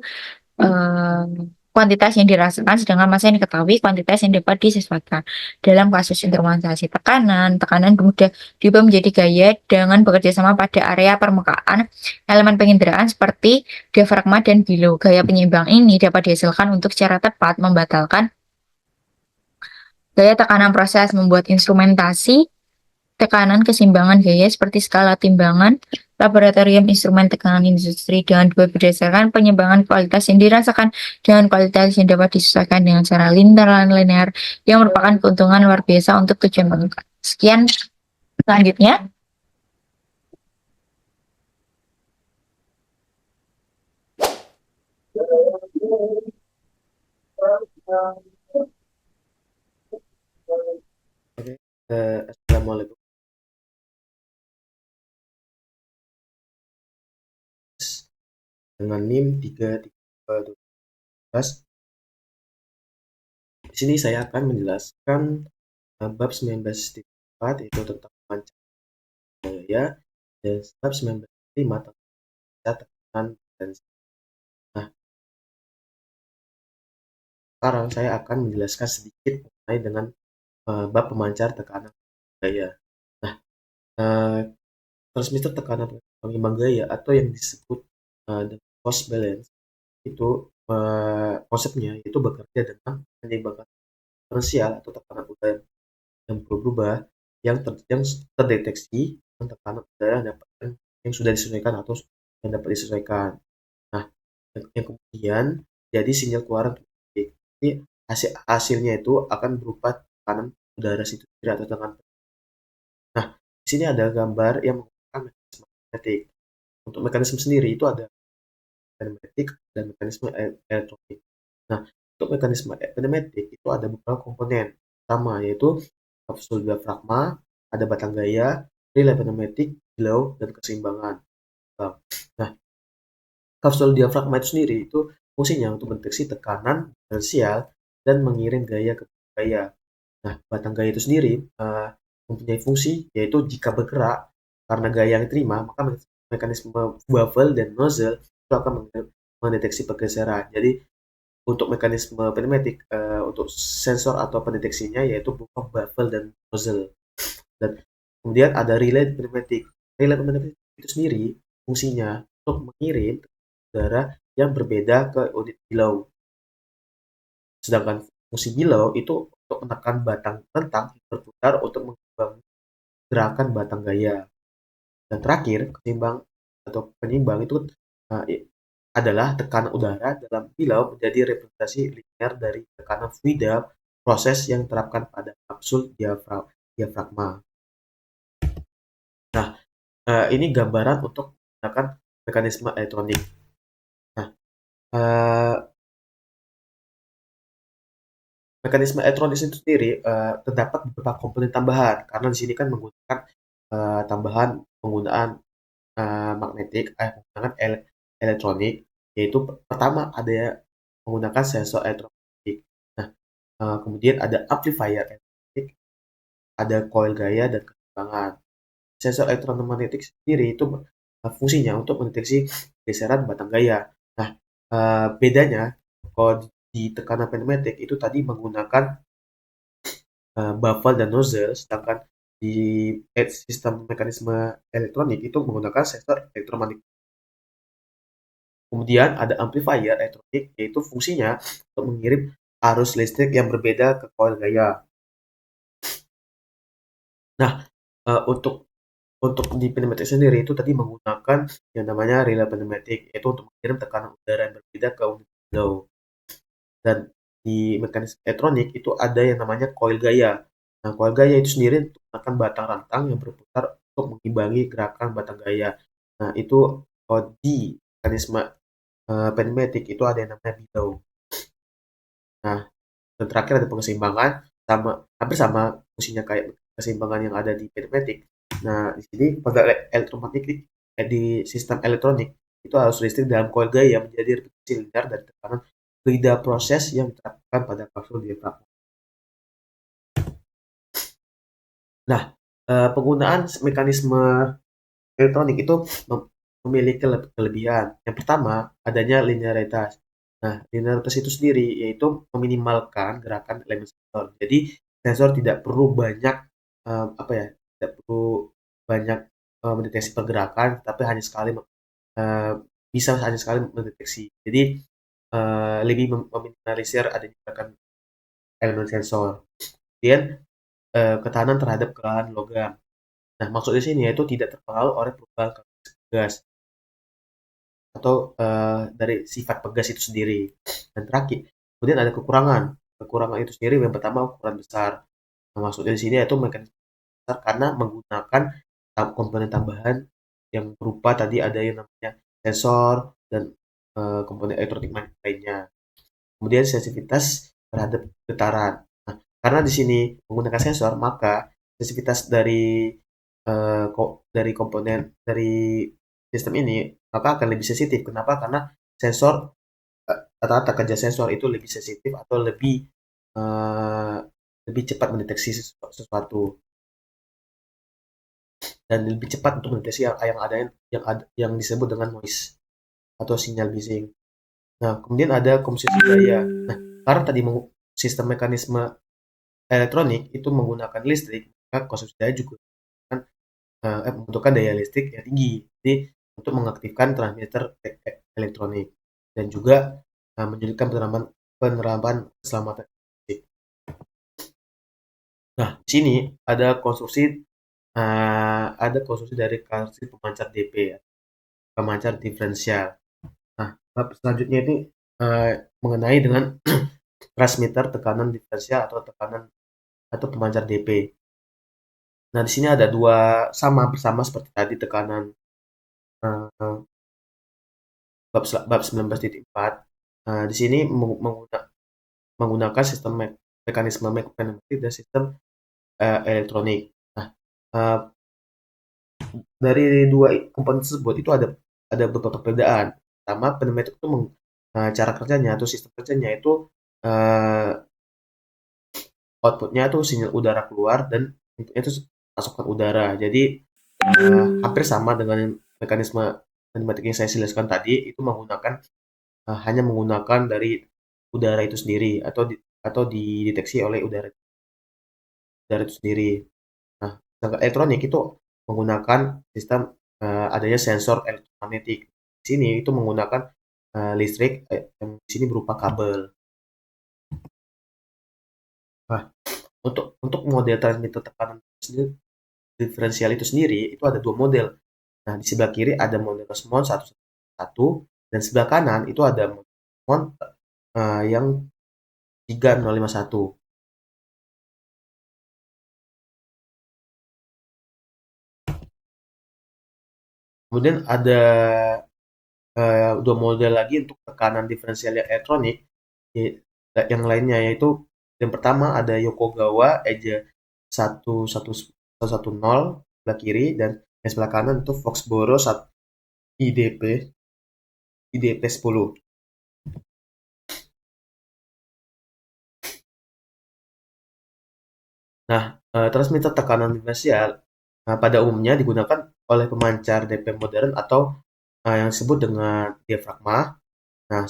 C: kuantitas yang dirasakan, sedangkan massa yang diketahui kuantitas yang dapat disesuaikan. Dalam kasus instrumentasi tekanan mudah diubah menjadi gaya dengan bekerja sama pada area permukaan elemen penginderaan seperti diafragma dan below. Gaya penyeimbang ini dapat dihasilkan untuk secara tepat membatalkan gaya tekanan proses, membuat instrumentasi tekanan keseimbangan gaya seperti skala timbangan laboratorium instrumen tekanan industri dengan dua berdasarkan penyimbangan kualitas yang dirasakan dengan kualitas yang dapat disesuaikan dengan cara linear yang merupakan keuntungan luar biasa untuk tujuan pengukuran. Sekian, selanjutnya.
D: Oke, assalamualaikum. Dengan NIM 33212. Di sini saya akan menjelaskan bab 19.4 yaitu tentang pemancar gaya dan bab 19.5 tentang tekanan potensi. Nah, sekarang saya akan menjelaskan sedikit mengenai dengan bab pemancar tekanan gaya. Nah, transmitter tekanan pengimbang gaya atau yang disebut force balance itu konsepnya itu bekerja dengan menyeimbangkan potensial atau tekanan udara yang berubah yang terdeteksi dengan tekanan udara yang sudah disesuaikan atau yang dapat disesuaikan. Nah, yang kemudian jadi sinyal keluaran. Jadi hasilnya itu akan berupa tekanan udara situ sendiri atau tekanan sini ada gambar yang menggunakan mekanisme pneumatik. Untuk mekanisme sendiri itu ada pneumatik dan mekanisme elektronik. Nah, untuk mekanisme pneumatik itu ada beberapa komponen. Pertama yaitu kapsul diafragma, ada batang gaya, relay pneumatik, below, dan keseimbangan. Nah, kapsul diafragma itu sendiri itu fungsinya untuk mendeteksi tekanan diferensial dan mengirim gaya ke gaya. Nah, batang gaya itu sendiri mempunyai fungsi yaitu jika bergerak karena gaya yang diterima, maka mekanisme baffle dan nozzle itu akan mendeteksi pergeseran. Jadi untuk mekanisme pneumatik, untuk sensor atau pendeteksinya yaitu berupa baffle dan nozzle. Dan kemudian ada relay pneumatik. Relay pneumatik itu sendiri fungsinya untuk mengirim udara yang berbeda ke unit below. Sedangkan fungsi below itu untuk menekan batang rentang yang berputar untuk mengembang gerakan batang gaya. Dan terakhir, ketimbang atau penyimbang itu adalah tekanan udara dalam below menjadi representasi linear dari tekanan fluida proses yang diterapkan pada kapsul diafragma. Nah, ini gambaran untuk menggunakan mekanisme elektronik. Nah, mekanisme elektronik itu sendiri terdapat beberapa komponen tambahan karena di sini kan menggunakan tambahan penggunaan magnetik, menggunakan elektronik, yaitu pertama ada menggunakan sensor elektronik. Nah, kemudian ada amplifier elektronik, ada coil gaya dan keseimbangan. Sensor elektromagnetik sendiri itu fungsinya untuk mendeteksi geseran batang gaya. Nah, bedanya kalau di tekanan pneumatik itu tadi menggunakan baffle dan nozzle, sedangkan di sistem mekanisme elektronik itu menggunakan sensor elektromagnetik. Kemudian ada amplifier elektronik, yaitu fungsinya untuk mengirim arus listrik yang berbeda ke coil gaya. Nah, untuk di pneumatik sendiri itu tadi menggunakan yang namanya relay pneumatik, yaitu untuk mengirim tekanan udara yang berbeda ke unit below. Dan di mekanisme elektronik itu ada yang namanya coil gaya. Nah, coil gaya itu sendiri menggunakan batang rantang yang berputar untuk mengimbangi gerakan batang gaya. Nah, itu di mekanisme pneumatik itu ada yang namanya below. Nah, dan terakhir ada keseimbangan, hampir sama fungsinya kayak keseimbangan yang ada di pneumatik. Nah, di sini pada elektromagnetik di sistem elektronik itu arus listrik dalam coil gaya menjadi repetisi linear dari tekanan fluida proses yang diterapkan pada kapsul diafragma. Nah, penggunaan mekanisme elektronik itu memiliki kelebihan. Yang pertama, adanya linearitas. Nah, linearitas itu sendiri yaitu meminimalkan gerakan elemen sensor. Jadi, sensor tidak perlu banyak tidak perlu banyak mendeteksi pergerakan, tapi hanya sekali bisa hanya sekali mendeteksi. Jadi, lebih meminimalisir adanya gerakan elemen sensor. Kemudian, ketahanan terhadap kelelahan logam. Nah, maksud di sini yaitu tidak terpengaruh oleh perubahan gas atau dari sifat pegas itu sendiri. Dan terakhir, kemudian ada kekurangan. Kekurangan itu sendiri yang pertama ukuran besar. Nah, maksudnya di sini yaitu mekanisme besar karena menggunakan komponen tambahan yang berupa tadi ada yang namanya sensor dan komponen elektronik lainnya. Kemudian sensitivitas terhadap getaran. Nah, karena di sini menggunakan sensor, maka sensitivitas dari komponen dari sistem ini maka akan lebih sensitif. Kenapa? Karena sensor rata-rata kerja sensor itu lebih sensitif atau lebih cepat mendeteksi sesuatu dan lebih cepat untuk mendeteksi yang disebut dengan noise atau sinyal bising. Nah, kemudian ada komposisi gaya. Nah, karena tadi sistem mekanisme elektronik itu menggunakan listrik, maka konsumsi daya juga kan membutuhkan daya listrik yang tinggi. Jadi untuk mengaktifkan transmitter elektronik dan juga menyulitkan penerapan keselamatan listrik. Nah, di sini ada konstruksi dari karakteristik pemancar DP, pemancar diferensial. Nah, selanjutnya ini mengenai dengan transmitter tekanan diferensial atau pemancar DP. Nah, di sini ada dua bersama seperti tadi tekanan eh, bab 19.4. Nah, di sini menggunakan sistem mekanisme pneumatik dan sistem elektronik. Nah, eh, dari dua komponen tersebut itu ada beberapa perbedaan. Pertama, pneumatik itu cara kerjanya atau sistem kerjanya itu eh, outputnya itu sinyal udara keluar dan inputnya itu masukan udara. Jadi hampir sama dengan mekanisme pneumatik yang saya jelaskan tadi, itu hanya menggunakan dari udara itu sendiri atau dideteksi oleh udara udara itu sendiri. Nah, sedangkan elektronik itu menggunakan sistem adanya sensor elektromagnetik. Di sini itu menggunakan listrik yang di sini berupa kabel. Nah, untuk model transmitter tekanan diferensial itu sendiri itu ada dua model. Nah, di sebelah kiri ada model Resmond 111 dan sebelah kanan itu ada Resmond yang 3051. Kemudian ada dua model lagi untuk tekanan diferensial elektronik yang lainnya, yaitu yang pertama ada Yokogawa Eja 1110 sebelah kiri dan yang sebelah kanan itu Foxboro IDP 10. Nah, transmitter tekanan diferensial pada umumnya digunakan oleh pemancar DP modern atau yang disebut dengan diafragma. Nah,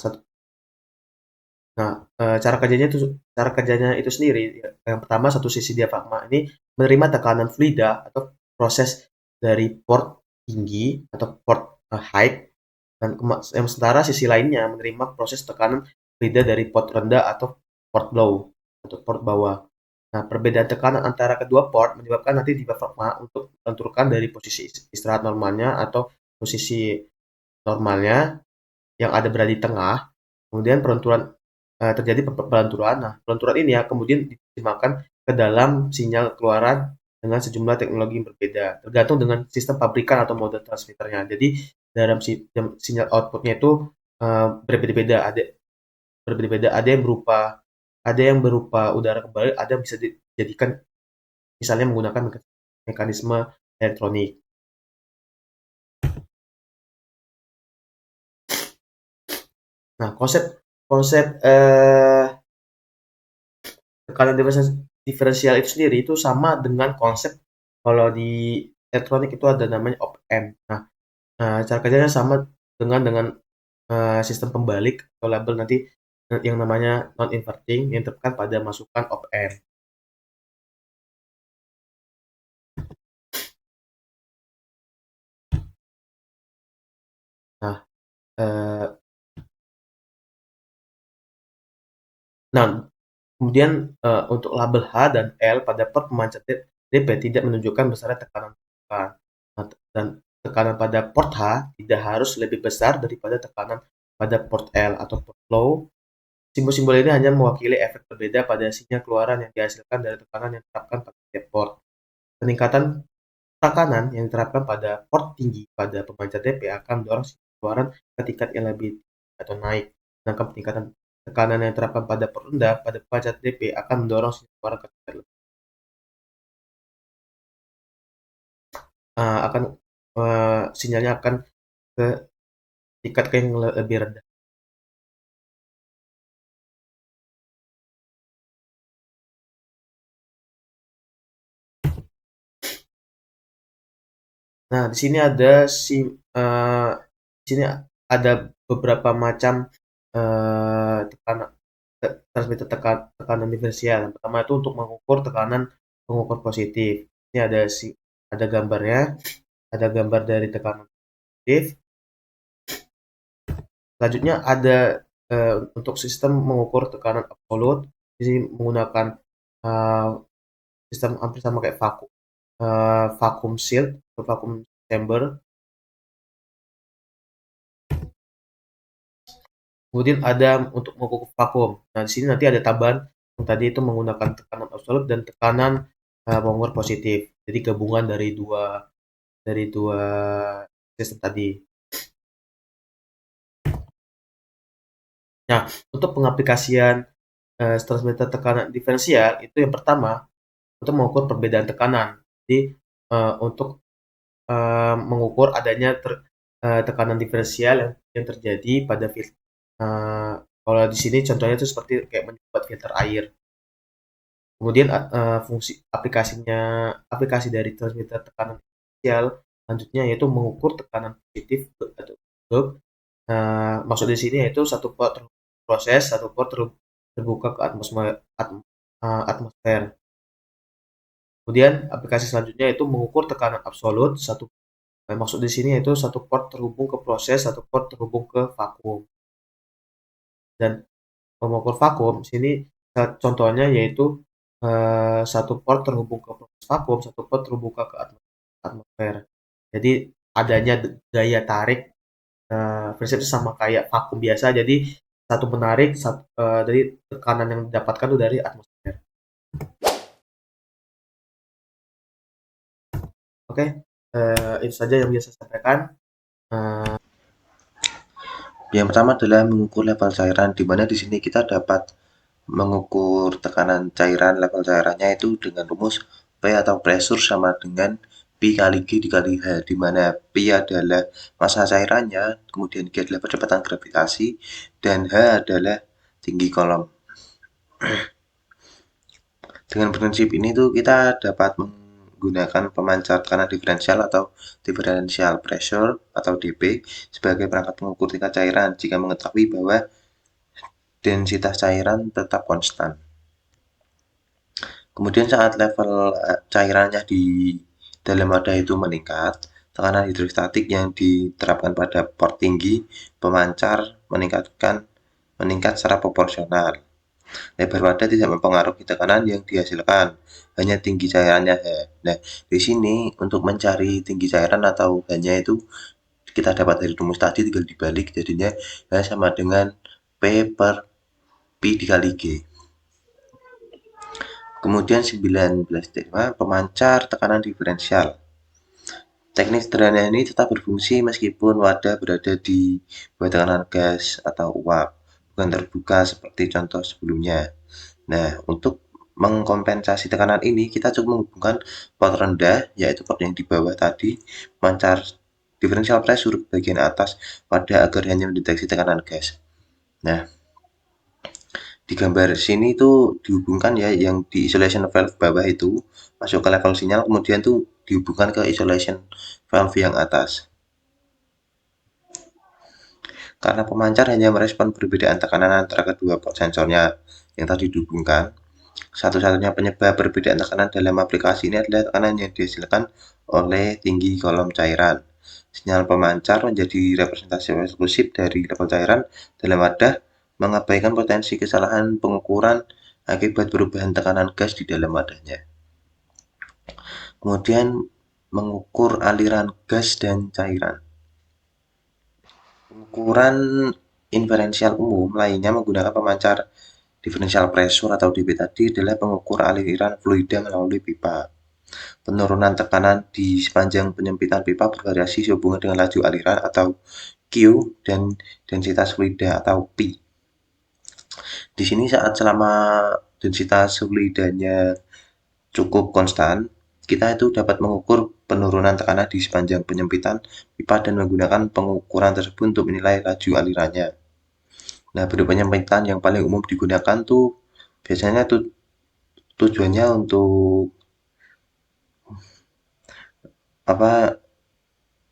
D: cara kerjanya itu sendiri, yang pertama satu sisi diafragma ini menerima tekanan fluida atau proses dari port tinggi atau port high dan yang sementara sisi lainnya menerima proses tekanan fluida dari port rendah atau port low atau port bawah. Nah, perbedaan tekanan antara kedua port menyebabkan nanti diafragma untuk menentukan dari posisi istirahat normalnya atau posisi normalnya yang berada di tengah. Kemudian terjadi pelanturan. Nah, pelanturan ini ya kemudian diterjemahkan ke dalam sinyal keluaran dengan sejumlah teknologi yang berbeda, tergantung dengan sistem pabrikan atau model transmitternya. Jadi dalam sinyal outputnya itu berbeda-beda. Ada yang berupa udara kembali, ada yang bisa dijadikan misalnya menggunakan mekanisme elektronik. Nah, konsep konsep tekanan diferensial itu sendiri itu sama dengan konsep kalau di elektronik itu ada namanya op amp. Nah, cara kerjanya sama dengan sistem pembalik atau label nanti yang namanya non inverting yang tertekan pada masukan op amp. Nah, eh, nah kemudian untuk label H dan L pada port pemancar DP tidak menunjukkan besarnya tekanan tertekan. Nah, dan tekanan pada port H tidak harus lebih besar daripada tekanan pada port L atau port low. Simbol-simbol ini hanya mewakili efek berbeda pada sinyal keluaran yang dihasilkan dari tekanan yang diterapkan pada setiap port. Peningkatan tekanan yang diterapkan pada port tinggi pada pemancar DP akan mendorong sinyal keluaran ke tingkat yang lebih tinggi atau naik. Sedangkan peningkatan tekanan yang diterapkan pada port rendah pada pemancar DP akan mendorong sinyal keluaran ke tingkat lebih akan sinyalnya akan ke tingkat yang lebih rendah. Nah, di sini ada beberapa macam tekanan transmitter tekanan diferensial. Yang pertama itu untuk mengukur tekanan pengukur positif. Ini ada gambarnya, ada gambar dari tekanan positif. Selanjutnya ada untuk sistem mengukur tekanan absolut. Di sini menggunakan uh, sistem hampir sama kayak vacuum shield atau vacuum chamber. Kemudian ada untuk mengukur vakum. Nah, di sini nanti ada tambahan yang tadi itu menggunakan tekanan absolut dan tekanan mengukur positif. Jadi gabungan dari dua sistem tadi. Nah, untuk pengaplikasian transmitter tekanan diferensial itu yang pertama untuk mengukur perbedaan tekanan. Jadi untuk mengukur adanya tekanan diferensial yang terjadi pada filter. Kalau di sini contohnya itu seperti kayak membuat filter air. Kemudian fungsi aplikasi dari transmitter tekanan diferensial selanjutnya yaitu mengukur tekanan positif atau untuk maksud di sini yaitu satu port proses, satu port terbuka ke atmosfer. Kemudian aplikasi selanjutnya itu mengukur tekanan absolut, maksud di sini yaitu satu port terhubung ke proses, satu port terhubung ke vakuum. Dan mengukur vakuum sini contohnya yaitu satu port terhubung ke proses vakuum, satu port terbuka ke atmosfer. Jadi adanya daya tarik prinsipnya sama kayak vakuum biasa. Jadi satu menarik, dari tekanan yang didapatkan itu dari atmosfer. Oke, itu saja yang bisa saya sampaikan.
B: Yang pertama adalah mengukur level cairan, di mana di sini kita dapat mengukur tekanan cairan, level cairannya itu dengan rumus P atau pressure sama dengan Pi kali G dikali H, di mana Pi adalah massa cairannya, kemudian G adalah percepatan gravitasi, dan H adalah tinggi kolom. Dengan prinsip ini tuh kita dapat menggunakan pemancar tekanan diferensial atau differential pressure atau DP sebagai perangkat pengukur tingkat cairan jika mengetahui bahwa densitas cairan tetap konstan. Kemudian saat level cairannya di dalam wadah itu meningkat, tekanan hidrostatik yang diterapkan pada port tinggi pemancar meningkat secara proporsional. Lebar wadah tidak mempengaruhi tekanan yang dihasilkan, hanya tinggi cairannya H. Nah, di sini untuk mencari tinggi cairan atau H-nya itu kita dapat dari rumus tadi, tinggal dibalik, jadinya H sama dengan P per Pi dikali G. Kemudian 19 pemancar tekanan diferensial. Teknik sederhana ini tetap berfungsi meskipun wadah berada di bawah tekanan gas atau uap, bukan terbuka seperti contoh sebelumnya. Nah, untuk mengkompensasi tekanan ini, kita cukup menghubungkan port rendah, yaitu port yang di bawah tadi, pemancar differential pressure bagian atas wadah agar hanya mendeteksi tekanan gas. Nah, di gambar sini tuh dihubungkan ya, yang di isolation valve bawah itu masuk ke level sinyal, kemudian tuh dihubungkan ke isolation valve yang atas. Karena pemancar hanya merespon perbedaan tekanan antara kedua port sensornya yang tadi dihubungkan, satu-satunya penyebab perbedaan tekanan dalam aplikasi ini adalah tekanan yang dihasilkan oleh tinggi kolom cairan. Sinyal pemancar menjadi representasi eksklusif dari level cairan dalam wadah, mengabaikan potensi kesalahan pengukuran akibat perubahan tekanan gas di dalam wadahnya. Kemudian mengukur aliran gas dan cairan. Pengukuran inferensial umum lainnya menggunakan pemancar differential pressure atau DP tadi adalah pengukur aliran fluida melalui pipa. Penurunan tekanan di sepanjang penyempitan pipa bervariasi sehubungan dengan laju aliran atau Q dan densitas fluida atau P. Di sini selama densitas fluidanya cukup konstan, kita itu dapat mengukur penurunan tekanan di sepanjang penyempitan pipa dan menggunakan pengukuran tersebut untuk menilai laju alirannya. Nah, bentuk penyempitan yang paling umum digunakan tuh biasanya tuh tujuannya untuk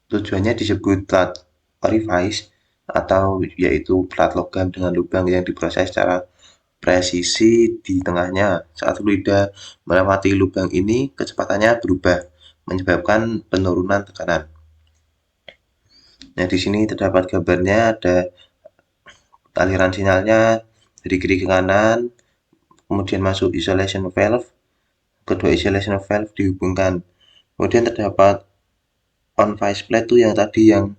B: tujuannya disebut plat orifice atau yaitu plat logam dengan lubang yang diproses secara presisi di tengahnya. Saat fluida melewati lubang ini, kecepatannya berubah, menyebabkan penurunan tekanan. Nah, di sini terdapat gambarnya, ada aliran sinyalnya dari kiri ke kanan, kemudian masuk isolation valve, kedua isolation valve dihubungkan. Kemudian terdapat on face plate itu yang tadi, yang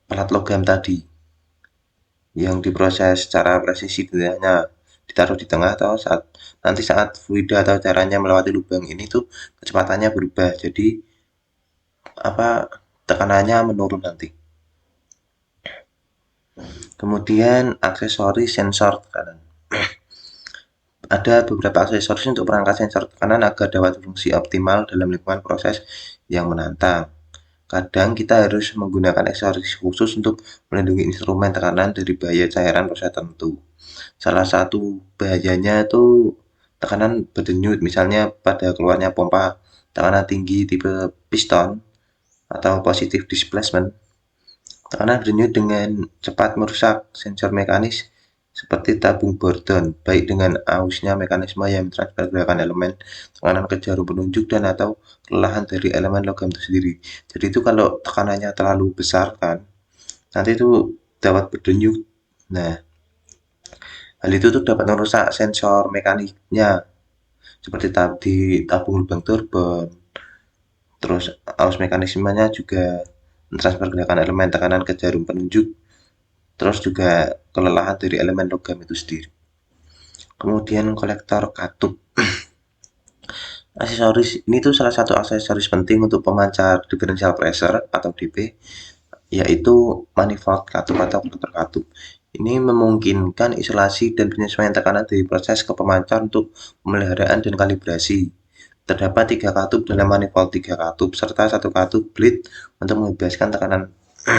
B: plat logam tadi, yang diproses secara presisi di tengahnya. ditaruh di tengah atau nanti saat fluida atau cairannya melewati lubang ini tuh kecepatannya berubah, jadi tekanannya menurun nanti. Kemudian aksesoris sensor tekanan. Ada beberapa aksesoris untuk perangkat sensor tekanan agar dapat berfungsi optimal dalam lingkungan proses yang menantang. Kadang kita harus menggunakan aksesoris khusus untuk melindungi instrumen tekanan dari bahaya cairan proses tertentu. Salah satu bahayanya itu tekanan berdenyut, misalnya pada keluarnya pompa tekanan tinggi tipe piston atau positive displacement. Tekanan berdenyut dengan cepat merusak sensor mekanis seperti tabung Bordon, baik dengan ausnya mekanisme yang mentransfer gerakan elemen tekanan ke jarum penunjuk dan atau kelelahan dari elemen logam itu sendiri. Jadi itu kalau tekanannya terlalu besar kan, nanti itu dapat berdenyut. Nah, hal itu tuh dapat merusak sensor mekaniknya seperti di tabung lubang turbon. Terus aus mekanismenya juga mentransfer gerakan elemen tekanan ke jarum penunjuk. Terus juga kelelahan dari elemen logam itu sendiri. Kemudian kolektor katup. Aksesoris ini tuh salah satu aksesoris penting untuk pemancar differential pressure atau DP, yaitu manifold katup atau kolektor katup. Ini memungkinkan isolasi dan penyesuaian tekanan dari proses ke pemancar untuk pemeliharaan dan kalibrasi. Terdapat 3 katup dalam manifold 3 katup serta 1 katup bleed untuk membebaskan tekanan ke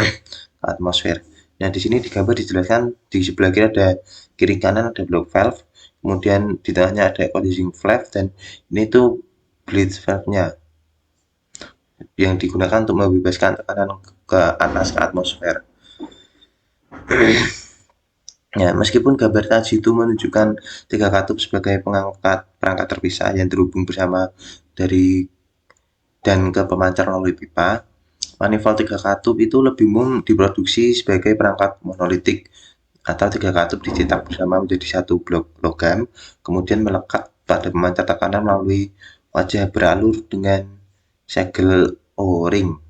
B: atmosfer. Nah, di sini di gambar dijelaskan di sebelah kiri kanan ada block valve, kemudian di tengahnya ada conditioning valve, dan ini tuh bleed valve-nya yang digunakan untuk membebaskan tekanan ke atas ke atmosfer. Ya, meskipun gambar tadi itu menunjukkan 3 katup sebagai perangkat terpisah yang terhubung bersama dari dan ke pemancar melalui pipa, manifold 3 katup itu lebih umum diproduksi sebagai perangkat monolitik atau 3 katup dicetak bersama menjadi satu blok logam, kemudian melekat pada pemancar tekanan melalui wajah beralur dengan segel O-ring.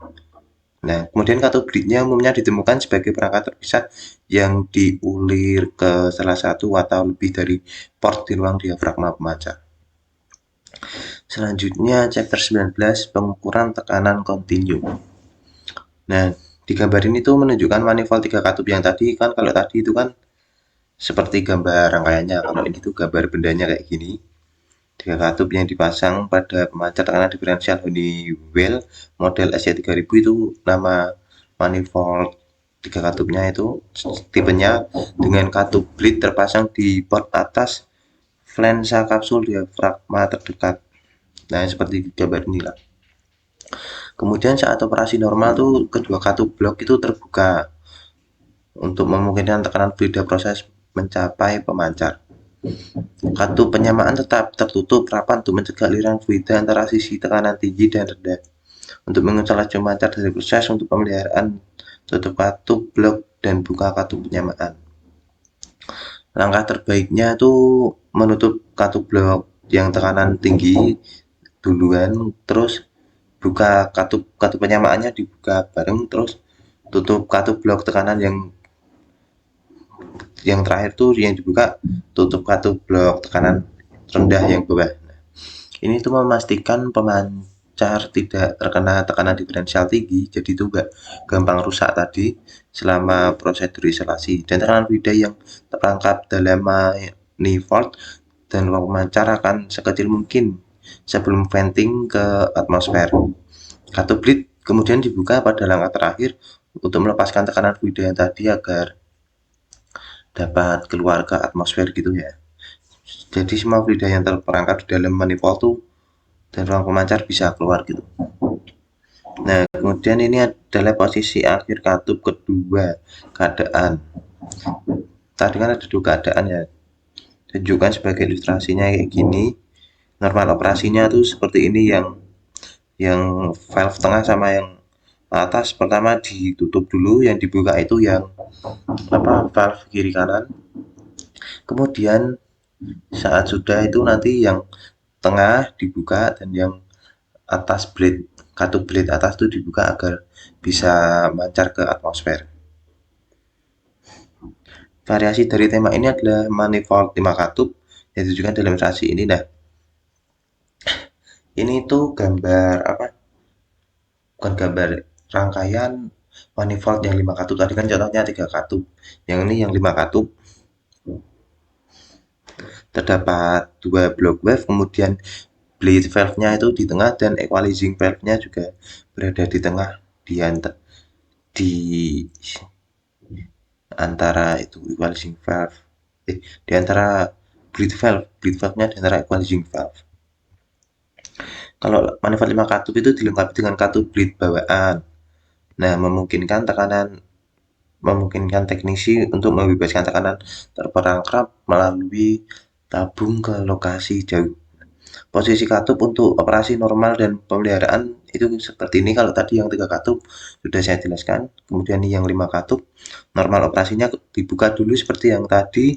B: Nah, kemudian katup bleednya umumnya ditemukan sebagai perangkat terpisah yang diulir ke salah satu atau lebih dari port di ruang diafragma pemancar. Selanjutnya, chapter 19, pengukuran tekanan kontinu. Nah, di gambar ini tuh menunjukkan manifold 3 katup yang tadi kan, kalau tadi itu kan seperti gambar rangkaiannya, kalau ini tuh gambar bendanya kayak gini. 3 katup yang dipasang pada pemancar tekanan diferensial Honeywell model SC3000 itu nama manifold 3 katupnya itu tipenya, dengan katup bleed terpasang di port atas flansa kapsul diafragma terdekat. Nah, seperti gambar inilah. Kemudian saat operasi normal tuh kedua katup blok itu terbuka untuk memungkinkan tekanan fluida proses mencapai pemancar. Katup penyamaan tetap tertutup rapat untuk mencegah aliran fluida antara sisi tekanan tinggi dan rendah. Untuk mengukur laju pemancar dari proses untuk pemeliharaan tutup katup blok dan buka katup penyamaan. Langkah terbaiknya itu menutup katup blok yang tekanan tinggi duluan, terus buka katup penyamaannya dibuka bareng, terus tutup katup blok tekanan yang terakhir tuh yang dibuka, tutup katup blok tekanan rendah yang bawah. Nah, ini tuh memastikan pemancar tidak terkena tekanan diferensial tinggi, jadi itu gak gampang rusak tadi selama prosedur isolasi, dan tekanan fluida yang terperangkap dalam manifold dan ruang pemancar akan sekecil mungkin sebelum venting ke atmosfer. Katup bleed kemudian dibuka pada langkah terakhir untuk melepaskan tekanan fluida yang tadi agar dapat keluar ke atmosfer gitu ya. Jadi semua fluida yang terperangkap di dalam manifold tuh dan ruang pemancar bisa keluar gitu. Nah, kemudian ini adalah posisi akhir katup kedua keadaan. Tadi kan ada 2 keadaan ya. Tunjukkan sebagai ilustrasinya kayak gini. Normal operasinya tuh seperti ini, yang valve tengah sama yang atas pertama ditutup dulu, yang dibuka itu yang valve kiri kanan. Kemudian saat sudah itu nanti yang tengah dibuka dan yang atas katup blade atas itu dibuka agar bisa mancar ke atmosfer. Variasi dari tema ini adalah manifold 5 katup yang ditunjukkan dalam ilustrasi ini. Nah, ini tuh gambar apa? Bukan gambar, rangkaian manifold yang 5 katup. Tadi kan contohnya 3 katup. Yang ini yang 5 katup. Terdapat 2 block wave, kemudian bleed valve-nya itu di tengah dan equalizing valve-nya juga berada di tengah di antara itu equalizing valve. Di antara bleed valve-nya di antara equalizing valve. Kalau manifold 5 katup itu dilengkapi dengan katup bleed bawaan. Nah, memungkinkan teknisi untuk membebaskan tekanan terperangkap melalui tabung ke lokasi jauh. Posisi katup untuk operasi normal dan pemeliharaan itu seperti ini. Kalau tadi yang 3 katup sudah saya jelaskan. Kemudian yang 5 katup, normal operasinya dibuka dulu seperti yang tadi.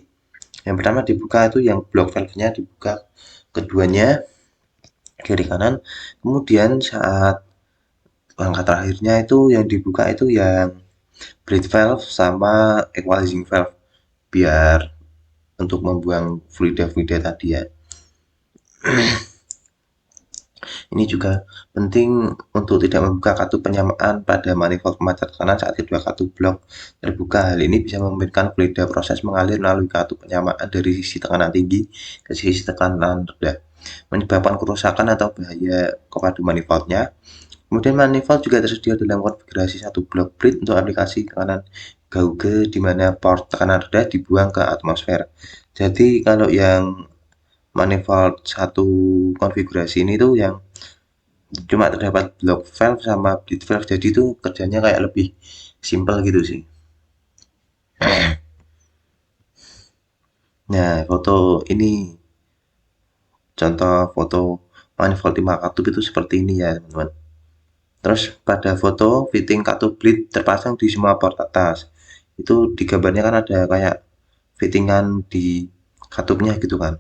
B: Yang pertama dibuka itu yang block valve-nya dibuka keduanya kiri kanan. Kemudian saat langkah terakhirnya itu yang dibuka itu yang bleed valve sama equalizing valve biar untuk membuang fluida tadi ya. Ini juga penting untuk tidak membuka katup penyamaan pada manifold pemancar tekanan saat kedua katup blok terbuka. Hal ini bisa memungkinkan fluida proses mengalir melalui katup penyamaan dari sisi tekanan tinggi ke sisi tekanan rendah, menyebabkan kerusakan atau bahaya kepada manifoldnya. Kemudian manifold juga tersedia dalam konfigurasi satu blok bleed untuk aplikasi tekanan gauge di mana port tekanan rendah dibuang ke atmosfer. Jadi kalau yang manifold satu konfigurasi ini tuh yang cuma terdapat block valve sama bleed valve, jadi itu kerjanya kayak lebih simple gitu sih. Nah, foto ini contoh foto manifold 5 katup itu seperti ini ya teman-teman. Terus pada foto fitting katup bleed terpasang di semua port atas. Itu di gambarnya kan ada kayak fittingan di katupnya gitu kan.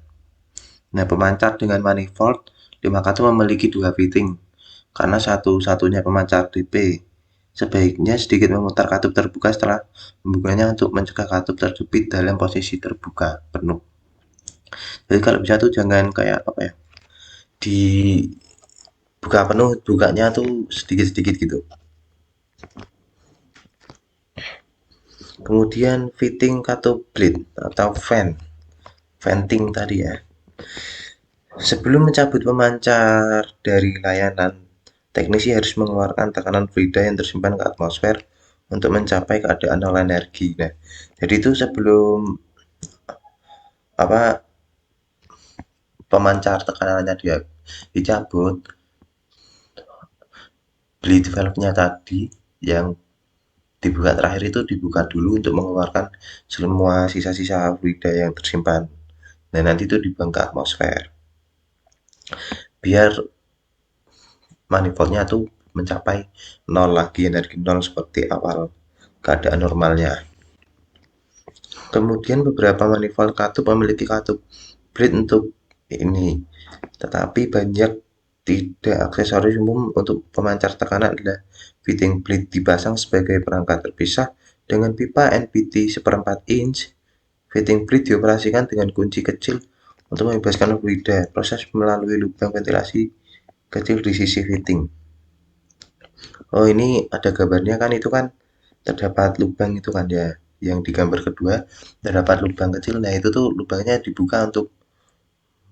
B: Nah, pemancar dengan manifold 5 katup memiliki 2 fitting karena satu-satunya pemancar DP. Sebaiknya sedikit memutar katup terbuka setelah membukanya untuk mencegah katup terjepit dalam posisi terbuka penuh. Jadi kalau bisa tuh jangan kayak apa ya, dibuka penuh, bukanya tuh sedikit-sedikit gitu. Kemudian fitting katup bleed atau venting tadi ya. Sebelum mencabut pemancar dari layanan, teknisi harus mengeluarkan tekanan fluida yang tersimpan ke atmosfer untuk mencapai keadaan nol energi. Nah, jadi itu sebelum pemancar tekanannya dia dicabut, bleed valve-nya tadi yang dibuka terakhir itu dibuka dulu untuk mengeluarkan semua sisa-sisa fluida yang tersimpan. Nah, nanti itu dibuang ke atmosfer. Biar manifoldnya tuh mencapai nol lagi, energi nol seperti awal keadaan normalnya. Kemudian beberapa manifold katup memiliki katup bleed untuk ini, tetapi banyak tidak. Aksesoris umum untuk pemancar tekanan adalah fitting bleed dipasang sebagai perangkat terpisah dengan pipa NPT 1/4 inch. Fitting bleed dioperasikan dengan kunci kecil untuk membebaskan fluida. Proses melalui lubang ventilasi kecil di sisi fitting. Oh, ini ada gambarnya kan, itu kan terdapat lubang itu kan ya. Yang di gambar kedua terdapat lubang kecil. Nah, itu tuh lubangnya dibuka untuk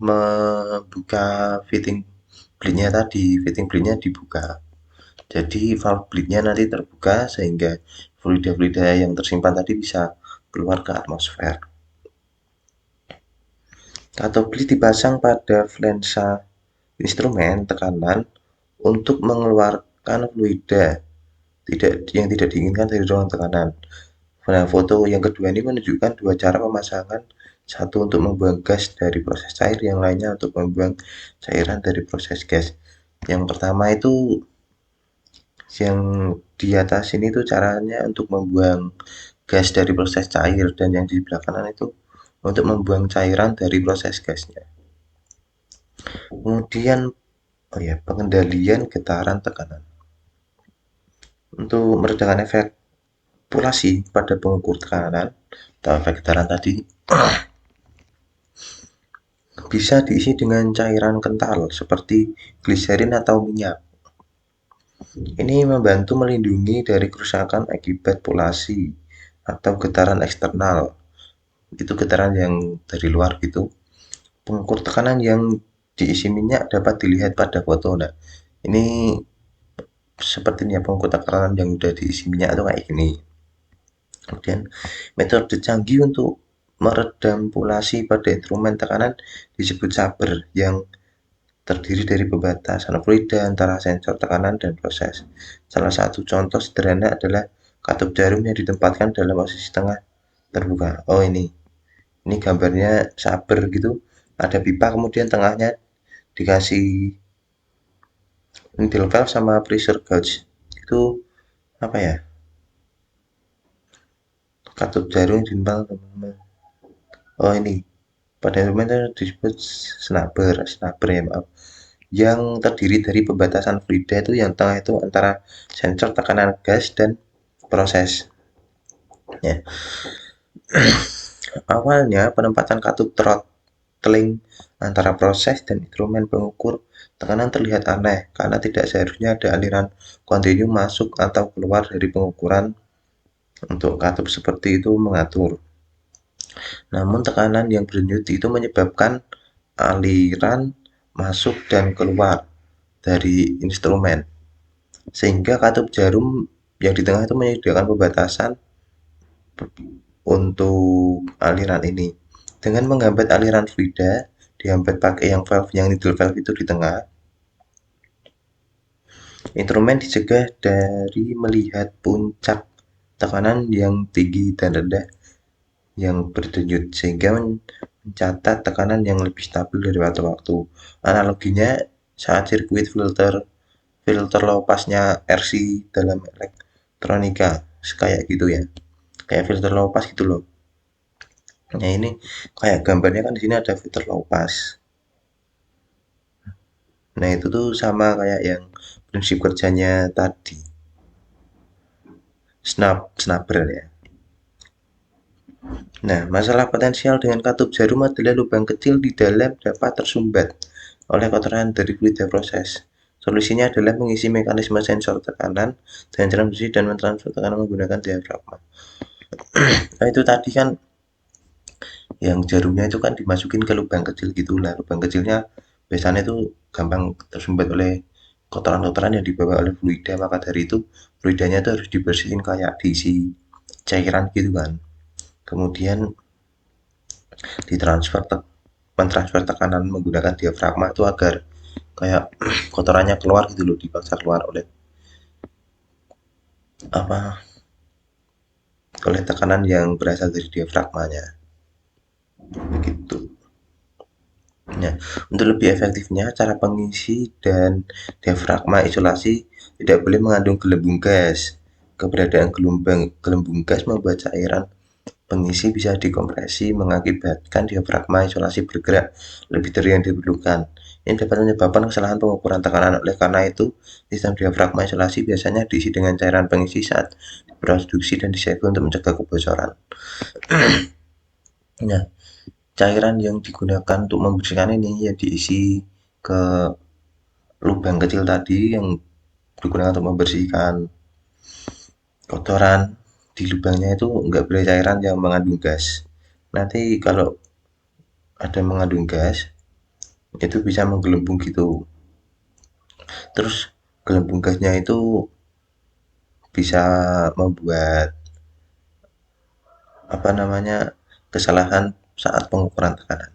B: membuka fitting bleednya tadi. Fitting bleednya dibuka. Jadi valve bleednya nanti terbuka sehingga fluida-fluida yang tersimpan tadi bisa keluar ke atmosfer. Katup bleed dipasang pada flansa instrumen tekanan untuk mengeluarkan fluida yang tidak diinginkan dari ruang tekanan. Nah, foto yang kedua ini menunjukkan dua cara pemasangan, satu untuk membuang gas dari proses cair, yang lainnya untuk membuang cairan dari proses gas. Yang pertama itu yang di atas ini tuh caranya untuk membuang gas dari proses cair, dan yang di sebelah kanan itu untuk membuang cairan dari proses gasnya. Kemudian pengendalian getaran tekanan. Untuk meredakan efek manipulasi pada pengukur tekanan atau efek getaran tadi bisa diisi dengan cairan kental seperti gliserin atau minyak. Ini membantu melindungi dari kerusakan akibat polasi atau getaran eksternal. Itu getaran yang dari luar gitu. Pengukur tekanan yang diisi minyak dapat dilihat pada foto. Nah, ini seperti ini ya, pengukur tekanan yang udah diisi minyak itu kayak gini. Kemudian metode canggih untuk meredam polasi pada instrumen tekanan disebut saber yang terdiri dari pembatasan fluida antara sensor tekanan dan proses. Salah satu contoh sederhana adalah katup jarum yang ditempatkan dalam posisi tengah terbuka. Oh ini gambarnya saber gitu, ada pipa kemudian tengahnya dikasih needle valve sama pressure gauge. Itu apa ya? Katup jarum timbal teman-teman. Oh ini pada instrumen itu disebut snubber ya maaf. Yang terdiri dari pembatasan fluida itu yang tengah itu antara sensor tekanan gas dan proses. Ya. Awalnya penempatan katup throttling antara proses dan instrumen pengukur tekanan terlihat aneh karena tidak seharusnya ada aliran kontinu masuk atau keluar dari pengukuran untuk katup seperti itu mengatur. Namun tekanan yang berdenyut itu menyebabkan aliran masuk dan keluar dari instrumen, sehingga katup jarum yang di tengah itu menyediakan pembatasan untuk aliran ini. Dengan menghambat aliran fluida, dihambat pakai yang needle valve itu di tengah, instrumen dicegah dari melihat puncak tekanan yang tinggi dan rendah yang berdenyut, sehingga mencatat tekanan yang lebih stabil dari waktu-waktu. Analoginya saat sirkuit filter low passnya RC dalam elektronika kayak gitu ya, kayak filter low pass gitu loh. Nah ini kayak gambarnya kan di sini ada filter low pass. Nah itu tuh sama kayak yang prinsip kerjanya tadi, snubber ya. Nah, masalah potensial dengan katup jarum adalah lubang kecil di dalam dapat tersumbat oleh kotoran dari fluida proses. Solusinya adalah mengisi mekanisme sensor tekanan dengan transduksi dan mentransfer tekanan menggunakan diafragma. Nah, itu tadi kan yang jarumnya itu kan dimasukin ke lubang kecil gitulah. Lubang kecilnya biasanya itu gampang tersumbat oleh kotoran-kotoran yang dibawa oleh fluida, maka dari itu fluidanya itu harus dibersihin kayak diisi cairan gitu kan. Kemudian mentransfer tekanan menggunakan diafragma itu agar kayak kotorannya keluar gitu loh, dipaksa keluar oleh tekanan yang berasal dari diafragmanya begitu. Nah, untuk lebih efektifnya cara pengisi dan diafragma isolasi tidak boleh mengandung gelembung gas. Keberadaan gelembung gas membuat cairan pengisi bisa dikompresi mengakibatkan diafragma isolasi bergerak lebih dari yang diperlukan. Ini dapat menyebabkan kesalahan pengukuran tekanan. Oleh karena itu, sistem diafragma isolasi biasanya diisi dengan cairan pengisi saat diproduksi dan disegel untuk mencegah kebocoran. Nah, cairan yang digunakan untuk membersihkan ini ya diisi ke lubang kecil tadi yang digunakan untuk membersihkan kotoran. Di lubangnya itu enggak boleh cairan yang mengandung gas. Nanti kalau ada mengandung gas itu bisa menggelembung gitu. Terus gelembung gasnya itu bisa membuat kesalahan saat pengukuran tekanan.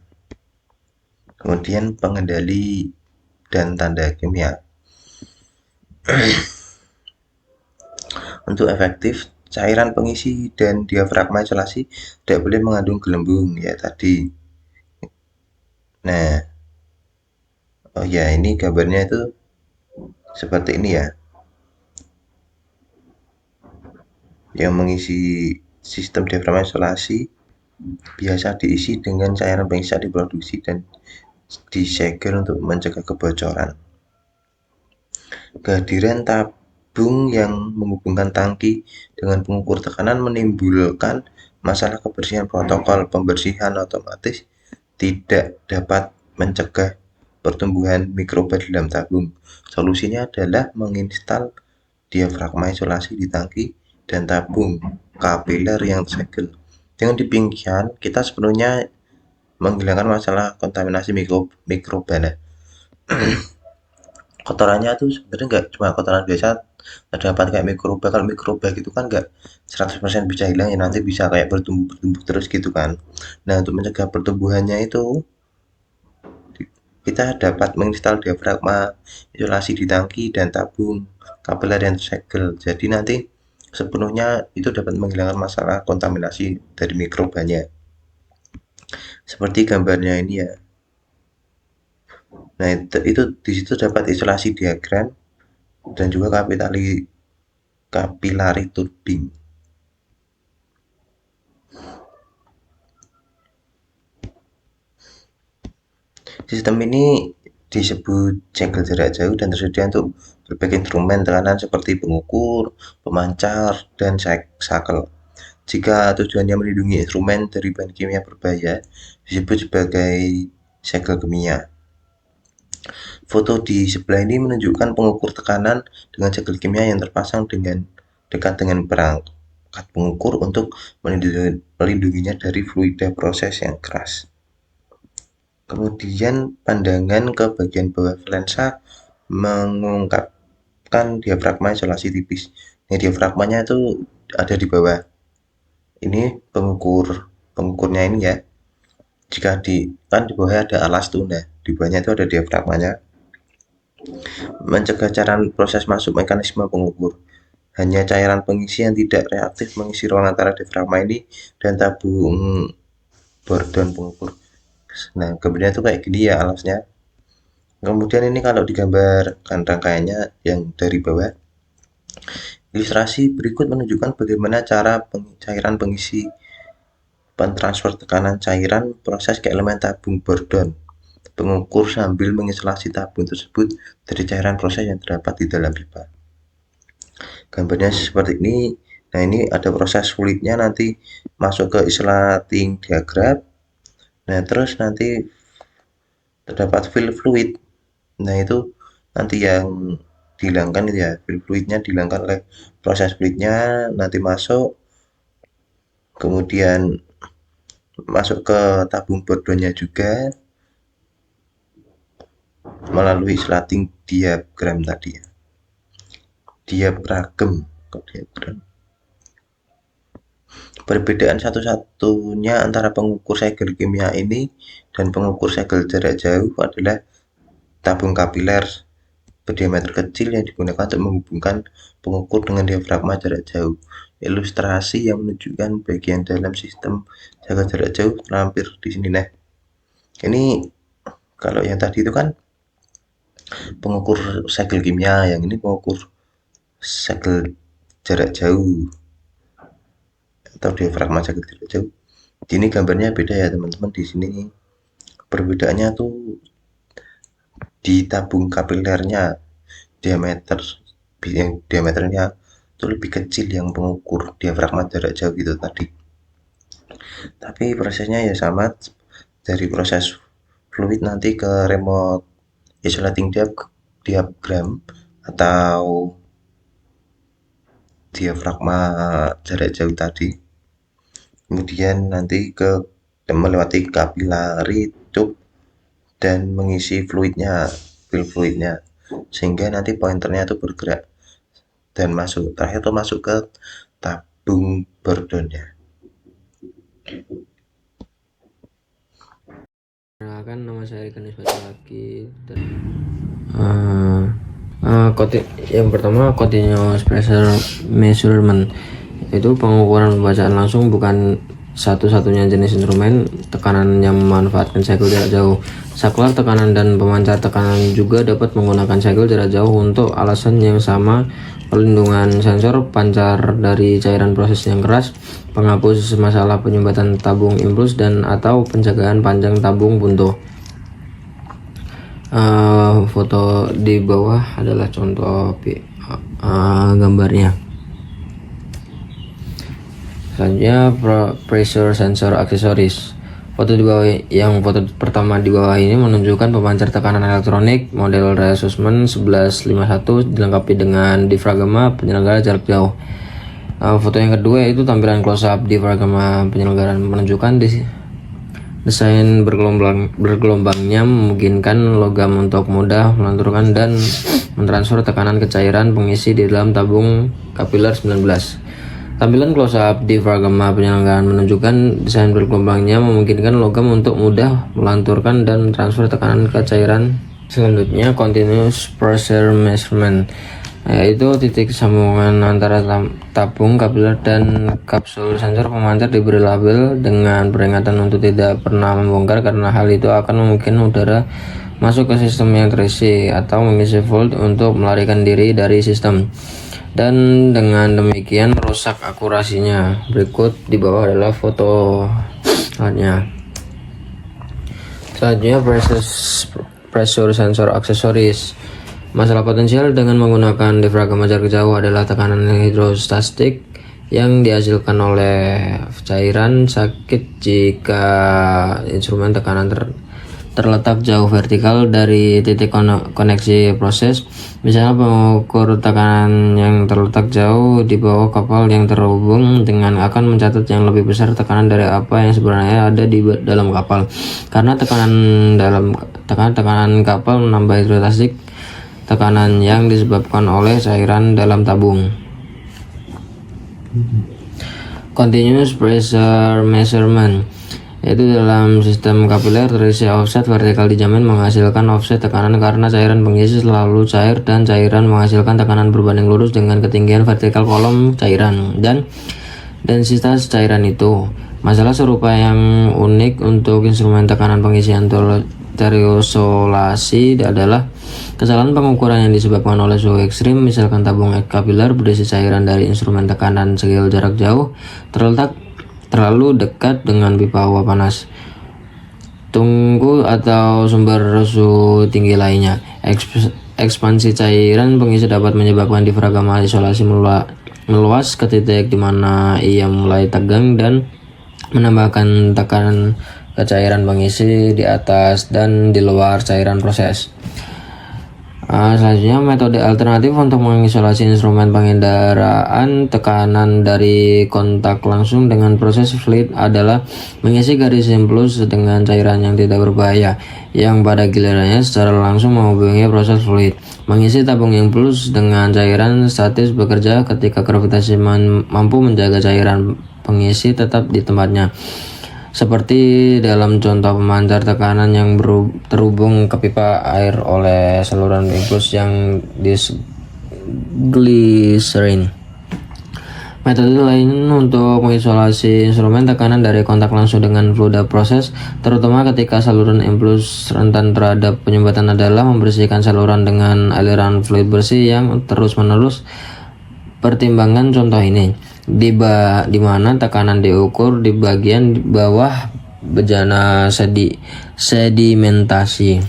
B: Kemudian pengendali dan tanda kimia. Untuk efektif, cairan pengisi dan diafragma isolasi tidak boleh mengandung gelembung ya tadi. Nah, oh ya ini gambarnya itu seperti ini ya. Yang mengisi sistem diafragma isolasi biasa diisi dengan cairan pengisi saat diproduksi dan disegel untuk mencegah kebocoran. Kehadiran tahap tabung yang menghubungkan tangki dengan pengukur tekanan menimbulkan masalah kebersihan. Protokol pembersihan otomatis tidak dapat mencegah pertumbuhan mikroba di dalam tabung. Solusinya adalah menginstal diafragma isolasi di tangki dan tabung kapiler yang tersegel. Dengan demikian, kita sepenuhnya menghilangkan masalah kontaminasi mikroba. Nah, kotorannya tuh sebenarnya nggak cuma kotoran biasa, terdapat kayak mikroba. Kalau mikroba gitu kan nggak 100% bisa hilang ya, nanti bisa kayak bertumbuh terus gitu kan. Nah, untuk mencegah pertumbuhannya itu kita dapat menginstal diafragma isolasi di tangki dan tabung kapiler yang tersegel. Jadi nanti sepenuhnya itu dapat menghilangkan masalah kontaminasi dari mikrobanya. Seperti gambarnya ini ya. Nah, itu di situ dapat isolasi diagram dan juga capillary tubing. Sistem ini disebut segel jarak jauh dan tersedia untuk berbagai instrumen tekanan seperti pengukur, pemancar, dan sakel. Jika tujuannya melindungi instrumen dari bahan kimia berbahaya, disebut sebagai segel kimia. Foto di sebelah ini menunjukkan pengukur tekanan dengan segel kimia yang terpasang dekat dengan perangkat pengukur untuk melindunginya dari fluida proses yang keras. Kemudian pandangan ke bagian bawah lensa mengungkapkan diafragma isolasi tipis. Ini diafragmanya itu ada di bawah. Ini pengukurnya ini ya. Jika kan di bawah ada alas tuh, nah di bawahnya itu ada diafragmanya. Mencegah cairan proses masuk mekanisme pengukur. Hanya cairan pengisi yang tidak reaktif mengisi ruang antara diafragma ini dan tabung Bourdon pengukur. Nah, gambarnya itu kayak gini ya alasnya. Kemudian ini kalau digambarkan rangkaiannya yang dari bawah. Ilustrasi berikut menunjukkan bagaimana cara cairan pengisi pentransfer tekanan cairan proses ke elemen tabung Bourdon pengukur sambil mengisolasi tabung tersebut dari cairan proses yang terdapat di dalam pipa. Gambarnya seperti ini. Nah, ini ada proses fluidnya nanti masuk ke isolating diagram. Nah, terus nanti terdapat fill fluid. Nah, itu nanti yang dihilangkan itu ya, fill fluidnya dihilangkan oleh proses fluidnya, nanti masuk, kemudian masuk ke tabung Bourdonnya juga melalui isolating diagram tadi ya. Diagram. Perbedaan satu-satunya antara pengukur segel kimia ini dan pengukur segel jarak jauh adalah tabung kapiler berdiameter kecil yang digunakan untuk menghubungkan pengukur dengan diafragma jarak jauh. Ilustrasi yang menunjukkan bagian dalam sistem segel jarak jauh terlampir di sini. Nah, ini kalau yang tadi itu kan pengukur segel kimia, yang ini pengukur segel jarak jauh atau diafragma segel jarak jauh. Ini gambarnya beda ya teman-teman. Di sini perbedaannya tuh di tabung kapilernya diameternya itu lebih kecil yang pengukur diafragma jarak jauh gitu tadi. Tapi prosesnya ya sama, dari proses fluid nanti ke remote isolating diagram atau diafragma jarak jauh tadi. Kemudian nanti melewati capillary tube dan mengisi fluidnya, fill fluidnya, sehingga nanti pointernya itu bergerak dan terakhir itu masuk ke tabung Bourdonnya.
E: Perkenalkan, nama saya Rikanis Batu lagi. Yang pertama, continuous pressure measurement, itu pengukuran pembacaan langsung, bukan satu-satunya jenis instrumen tekanan yang memanfaatkan segel jarak jauh. Saklar tekanan dan pemancar tekanan juga dapat menggunakan segel jarak jauh untuk alasan yang sama: pelindungan sensor pancar dari cairan proses yang keras, penghapus masalah penyumbatan tabung impuls, dan atau penjagaan panjang tabung buntu. Foto di bawah adalah contoh gambarnya. Selanjutnya pressure sensor aksesoris. Foto pertama di bawah ini menunjukkan pemancar tekanan elektronik model Resusman 1151 dilengkapi dengan difragma penyelenggara jarak jauh. Foto yang kedua itu tampilan close up difragma penyelenggara menunjukkan desain bergelombangnya memungkinkan logam untuk mudah melanturkan dan mentransfer tekanan ke cairan pengisi di dalam tabung kapiler 19. Tampilan close-up difragma penyelenggaraan menunjukkan desain bergelombangnya memungkinkan logam untuk mudah melanturkan dan transfer tekanan ke cairan. Selanjutnya, continuous pressure measurement, yaitu titik sambungan antara tabung kapiler dan kapsul sensor pemancar diberi label dengan peringatan untuk tidak pernah membongkar karena hal itu akan memungkinkan udara masuk ke sistem yang terisi atau mengisi volt untuk melarikan diri dari sistem. Dan dengan demikian merusak akurasinya. Berikut di bawah adalah foto selanjutnya. Selanjutnya pressure sensor aksesoris. Masalah potensial dengan menggunakan difragma jarak jauh adalah tekanan hidrostatik yang dihasilkan oleh cairan sakit jika instrumen tekanan terletak jauh vertikal dari titik koneksi proses. Misalnya pengukur tekanan yang terletak jauh di bawah kapal yang terhubung dengan akan mencatat yang lebih besar tekanan dari apa yang sebenarnya ada di dalam kapal. Karena tekanan kapal menambah hidrostatik tekanan yang disebabkan oleh cairan dalam tabung. Continuous pressure measurement, yaitu dalam sistem kapiler terisi offset vertikal dijamin menghasilkan offset tekanan karena cairan pengisi selalu cair dan cairan menghasilkan tekanan berbanding lurus dengan ketinggian vertikal kolom cairan dan densitas cairan itu. Masalah serupa yang unik untuk instrumen tekanan pengisian terisolasi adalah kesalahan pengukuran yang disebabkan oleh suhu ekstrim. Misalkan tabung kapiler berisi cairan dari instrumen tekanan segel jarak jauh terletak terlalu dekat dengan pipa uap panas, tungku atau sumber suhu tinggi lainnya. Ekspansi cairan pengisi dapat menyebabkan difragma isolasi meluas ke titik di mana ia mulai tegang dan menambahkan tekanan ke cairan pengisi di atas dan di luar cairan proses. Selanjutnya, metode alternatif untuk mengisolasi instrumen pengendaraan tekanan dari kontak langsung dengan proses fluid adalah mengisi garis impuls dengan cairan yang tidak berbahaya, yang pada gilirannya secara langsung menghubungi proses fluid. Mengisi tabung impuls dengan cairan statis bekerja ketika gravitasi mampu menjaga cairan pengisi tetap di tempatnya. Seperti dalam contoh pemancar tekanan yang terhubung ke pipa air oleh saluran impuls yang glycerin. Metode lain untuk mengisolasi instrumen tekanan dari kontak langsung dengan fluid proses, terutama ketika saluran impuls rentan terhadap penyumbatan, adalah membersihkan saluran dengan aliran fluid bersih yang terus-menerus. Pertimbangan contoh ini, di mana tekanan diukur di bagian bawah bejana sedimentasi.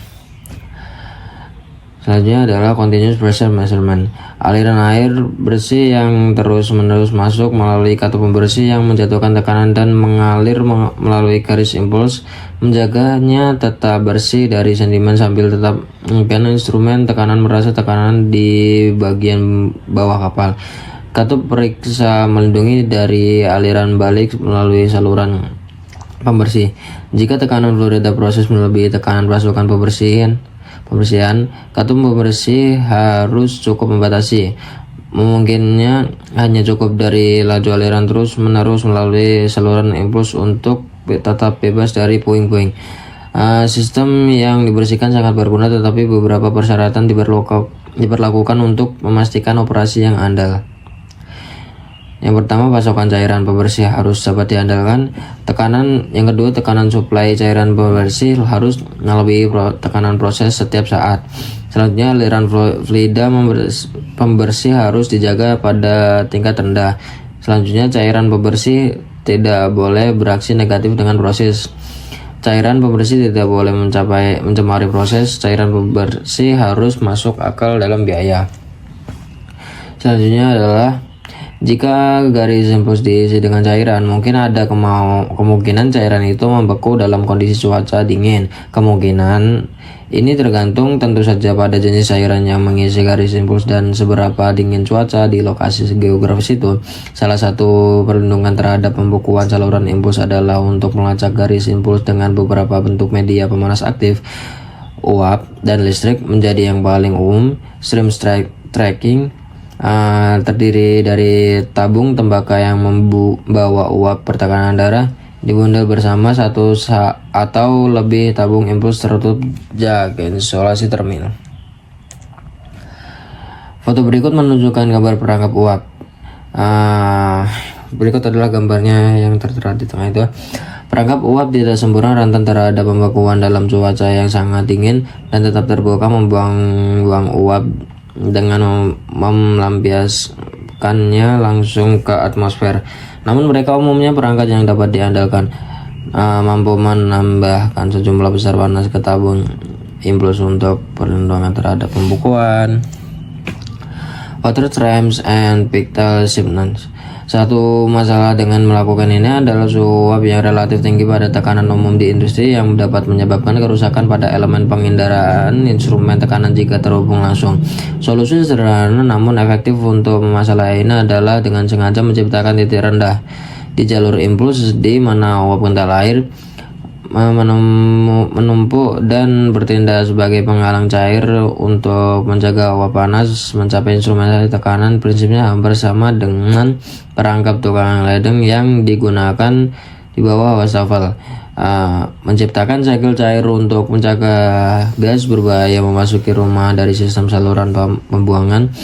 E: Selanjutnya adalah continuous pressure measurement. Aliran air bersih yang terus-menerus masuk melalui katup pembersih yang menjatuhkan tekanan dan mengalir melalui garis impuls, menjaganya tetap bersih dari sedimen sambil tetap mengimpkan instrumen tekanan merasa tekanan di bagian bawah kapal. Katup periksa melindungi dari aliran balik melalui saluran pembersih. Jika tekanan fluida proses melebihi tekanan pasukan pembersihan, katup pembersih harus cukup membatasi. Memungkinnya hanya cukup dari laju aliran terus-menerus melalui saluran impuls untuk tetap bebas dari puing-puing. Sistem yang dibersihkan sangat berguna, tetapi beberapa persyaratan diperlakukan untuk memastikan operasi yang andal. Yang pertama, pasokan cairan pembersih harus dapat diandalkan. Yang kedua, tekanan suplai cairan pembersih harus melebihi tekanan proses setiap saat. Selanjutnya, aliran fluida pembersih harus dijaga pada tingkat rendah. Selanjutnya, cairan pembersih tidak boleh beraksi negatif dengan proses. Cairan pembersih tidak boleh mencemari proses. Cairan pembersih harus masuk akal dalam biaya. Selanjutnya adalah jika garis impuls diisi dengan cairan, mungkin ada kemungkinan cairan itu membeku dalam kondisi cuaca dingin. Kemungkinan ini tergantung tentu saja pada jenis cairan yang mengisi garis impuls dan seberapa dingin cuaca di lokasi geografis itu. Salah satu perlindungan terhadap pembekuan saluran impuls adalah untuk melacak garis impuls dengan beberapa bentuk media pemanas aktif. Uap dan listrik menjadi yang paling umum. Stream tracking terdiri dari tabung tembaga yang membawa uap pertekanan darah dibundel bersama satu atau lebih tabung impuls tertutup jak isolasi termin. Foto berikut menunjukkan gambar perangkap uap. Berikut adalah gambarnya yang tertera di tengah itu. Perangkap uap tidak sempurna, rentan terhadap pembekuan dalam cuaca yang sangat dingin dan tetap terbuka membuang uap dengan melampiaskannya langsung ke atmosfer. Namun mereka umumnya perangkat yang dapat diandalkan, mampu menambahkan sejumlah besar panas ke tabung impuls untuk perlindungan terhadap pembekuan. Water traps and pictal shipments. Satu masalah dengan melakukan ini adalah suhu uap yang relatif tinggi pada tekanan umum di industri yang dapat menyebabkan kerusakan pada elemen penginderaan instrumen tekanan jika terhubung langsung. Solusi sederhana namun efektif untuk masalah ini adalah dengan sengaja menciptakan titik rendah di jalur impuls di mana uap kental air menumpuk dan bertindak sebagai penghalang cair untuk mencegah uap panas mencapai instrumen tekanan. Prinsipnya hampir sama dengan perangkap tukang ledeng yang digunakan di bawah wastafel, menciptakan segel cair untuk mencegah gas berbahaya memasuki rumah dari sistem saluran pembuangan.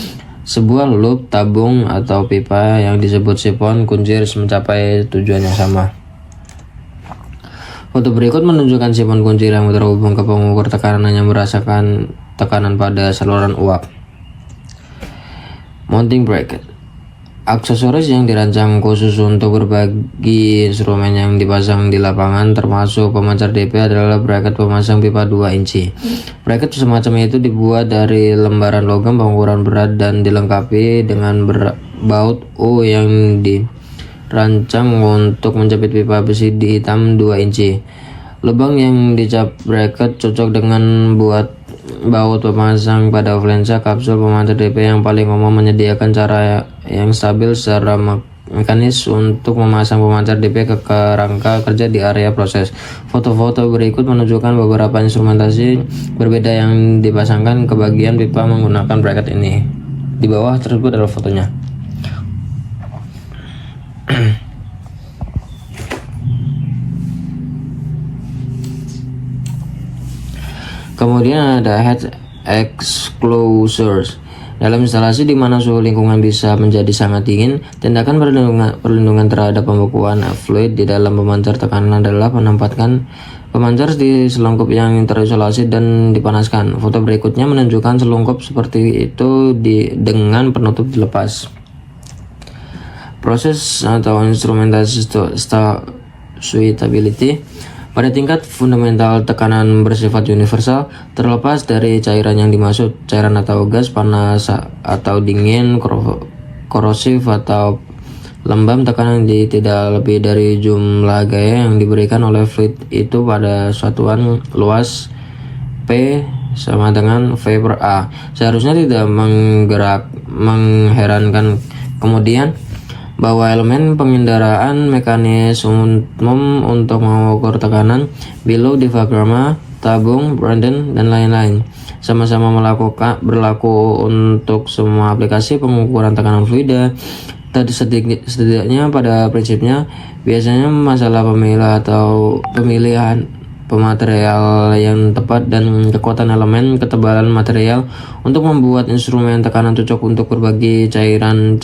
E: Sebuah loop, tabung atau pipa yang disebut sifon kuncir mencapai tujuan yang sama. Foto berikut menunjukkan sifon kuncir yang terhubung ke pengukur tekanan yang merasakan tekanan pada saluran uap. Mounting bracket, aksesoris yang dirancang khusus untuk berbagi instrumen yang dipasang di lapangan, termasuk pemancar DP, adalah bracket pemasang pipa 2 inci. Bracket semacam itu dibuat dari lembaran logam pengukuran berat dan dilengkapi dengan baut U yang dirancang untuk menjepit pipa besi di hitam 2 inci. Lubang yang dicap bracket cocok dengan buat baut pemasang pada flansa kapsul pemancar DP yang paling umum, menyediakan cara yang stabil secara mekanis untuk memasang pemancar DP ke kerangka kerja di area proses. Foto-foto berikut menunjukkan beberapa instrumentasi berbeda yang dipasangkan ke bagian pipa menggunakan bracket ini. Di bawah tersebut adalah fotonya. Kemudian ada head exclosures. Dalam instalasi di mana suhu lingkungan bisa menjadi sangat dingin, tindakan perlindungan terhadap pembekuan fluid di dalam pemancar tekanan adalah menempatkan pemancar di selungkup yang terisolasi dan dipanaskan. Foto berikutnya menunjukkan selungkup seperti itu dengan penutup dilepas. Proses atau instrumentasi suitability. Pada tingkat fundamental, tekanan bersifat universal, terlepas dari cairan yang dimaksud, cairan atau gas, panas atau dingin, korosif atau lembab. Tekanan tidak lebih dari jumlah gaya yang diberikan oleh fluid itu pada satuan luas P sama dengan V per A. Seharusnya tidak mengherankan kemudian bahwa elemen penginderaan mekanis umum untuk mengukur tekanan, below diafragma, tabung, Brandon, dan lain-lain sama-sama berlaku untuk semua aplikasi pengukuran tekanan fluida. Setidaknya pada prinsipnya, biasanya masalah pemilihan pematerial yang tepat dan kekuatan elemen ketebalan material untuk membuat instrumen tekanan cocok untuk berbagai cairan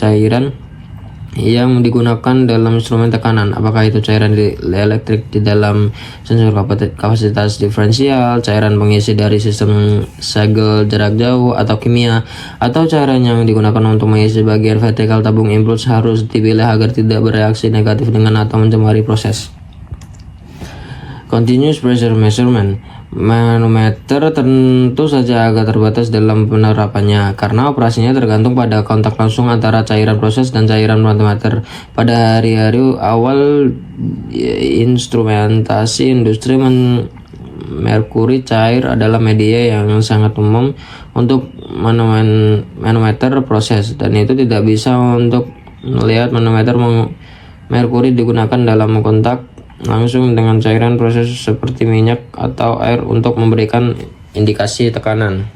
E: yang digunakan dalam instrumen tekanan, apakah itu cairan elektrik di dalam sensor kapasitas diferensial, cairan pengisi dari sistem segel jarak jauh atau kimia, atau cairan yang digunakan untuk mengisi bagian vertikal tabung impuls, harus dipilih agar tidak bereaksi negatif dengan atau mencemari proses. Continuous pressure measurement. Manometer tentu saja agak terbatas dalam penerapannya karena operasinya tergantung pada kontak langsung antara cairan proses dan cairan manometer. Pada hari-hari awal instrumentasi industri, merkuri cair adalah media yang sangat umum untuk manometer proses, dan itu tidak bisa untuk melihat manometer merkuri digunakan dalam kontak langsung dengan cairan proses seperti minyak atau air untuk memberikan indikasi tekanan.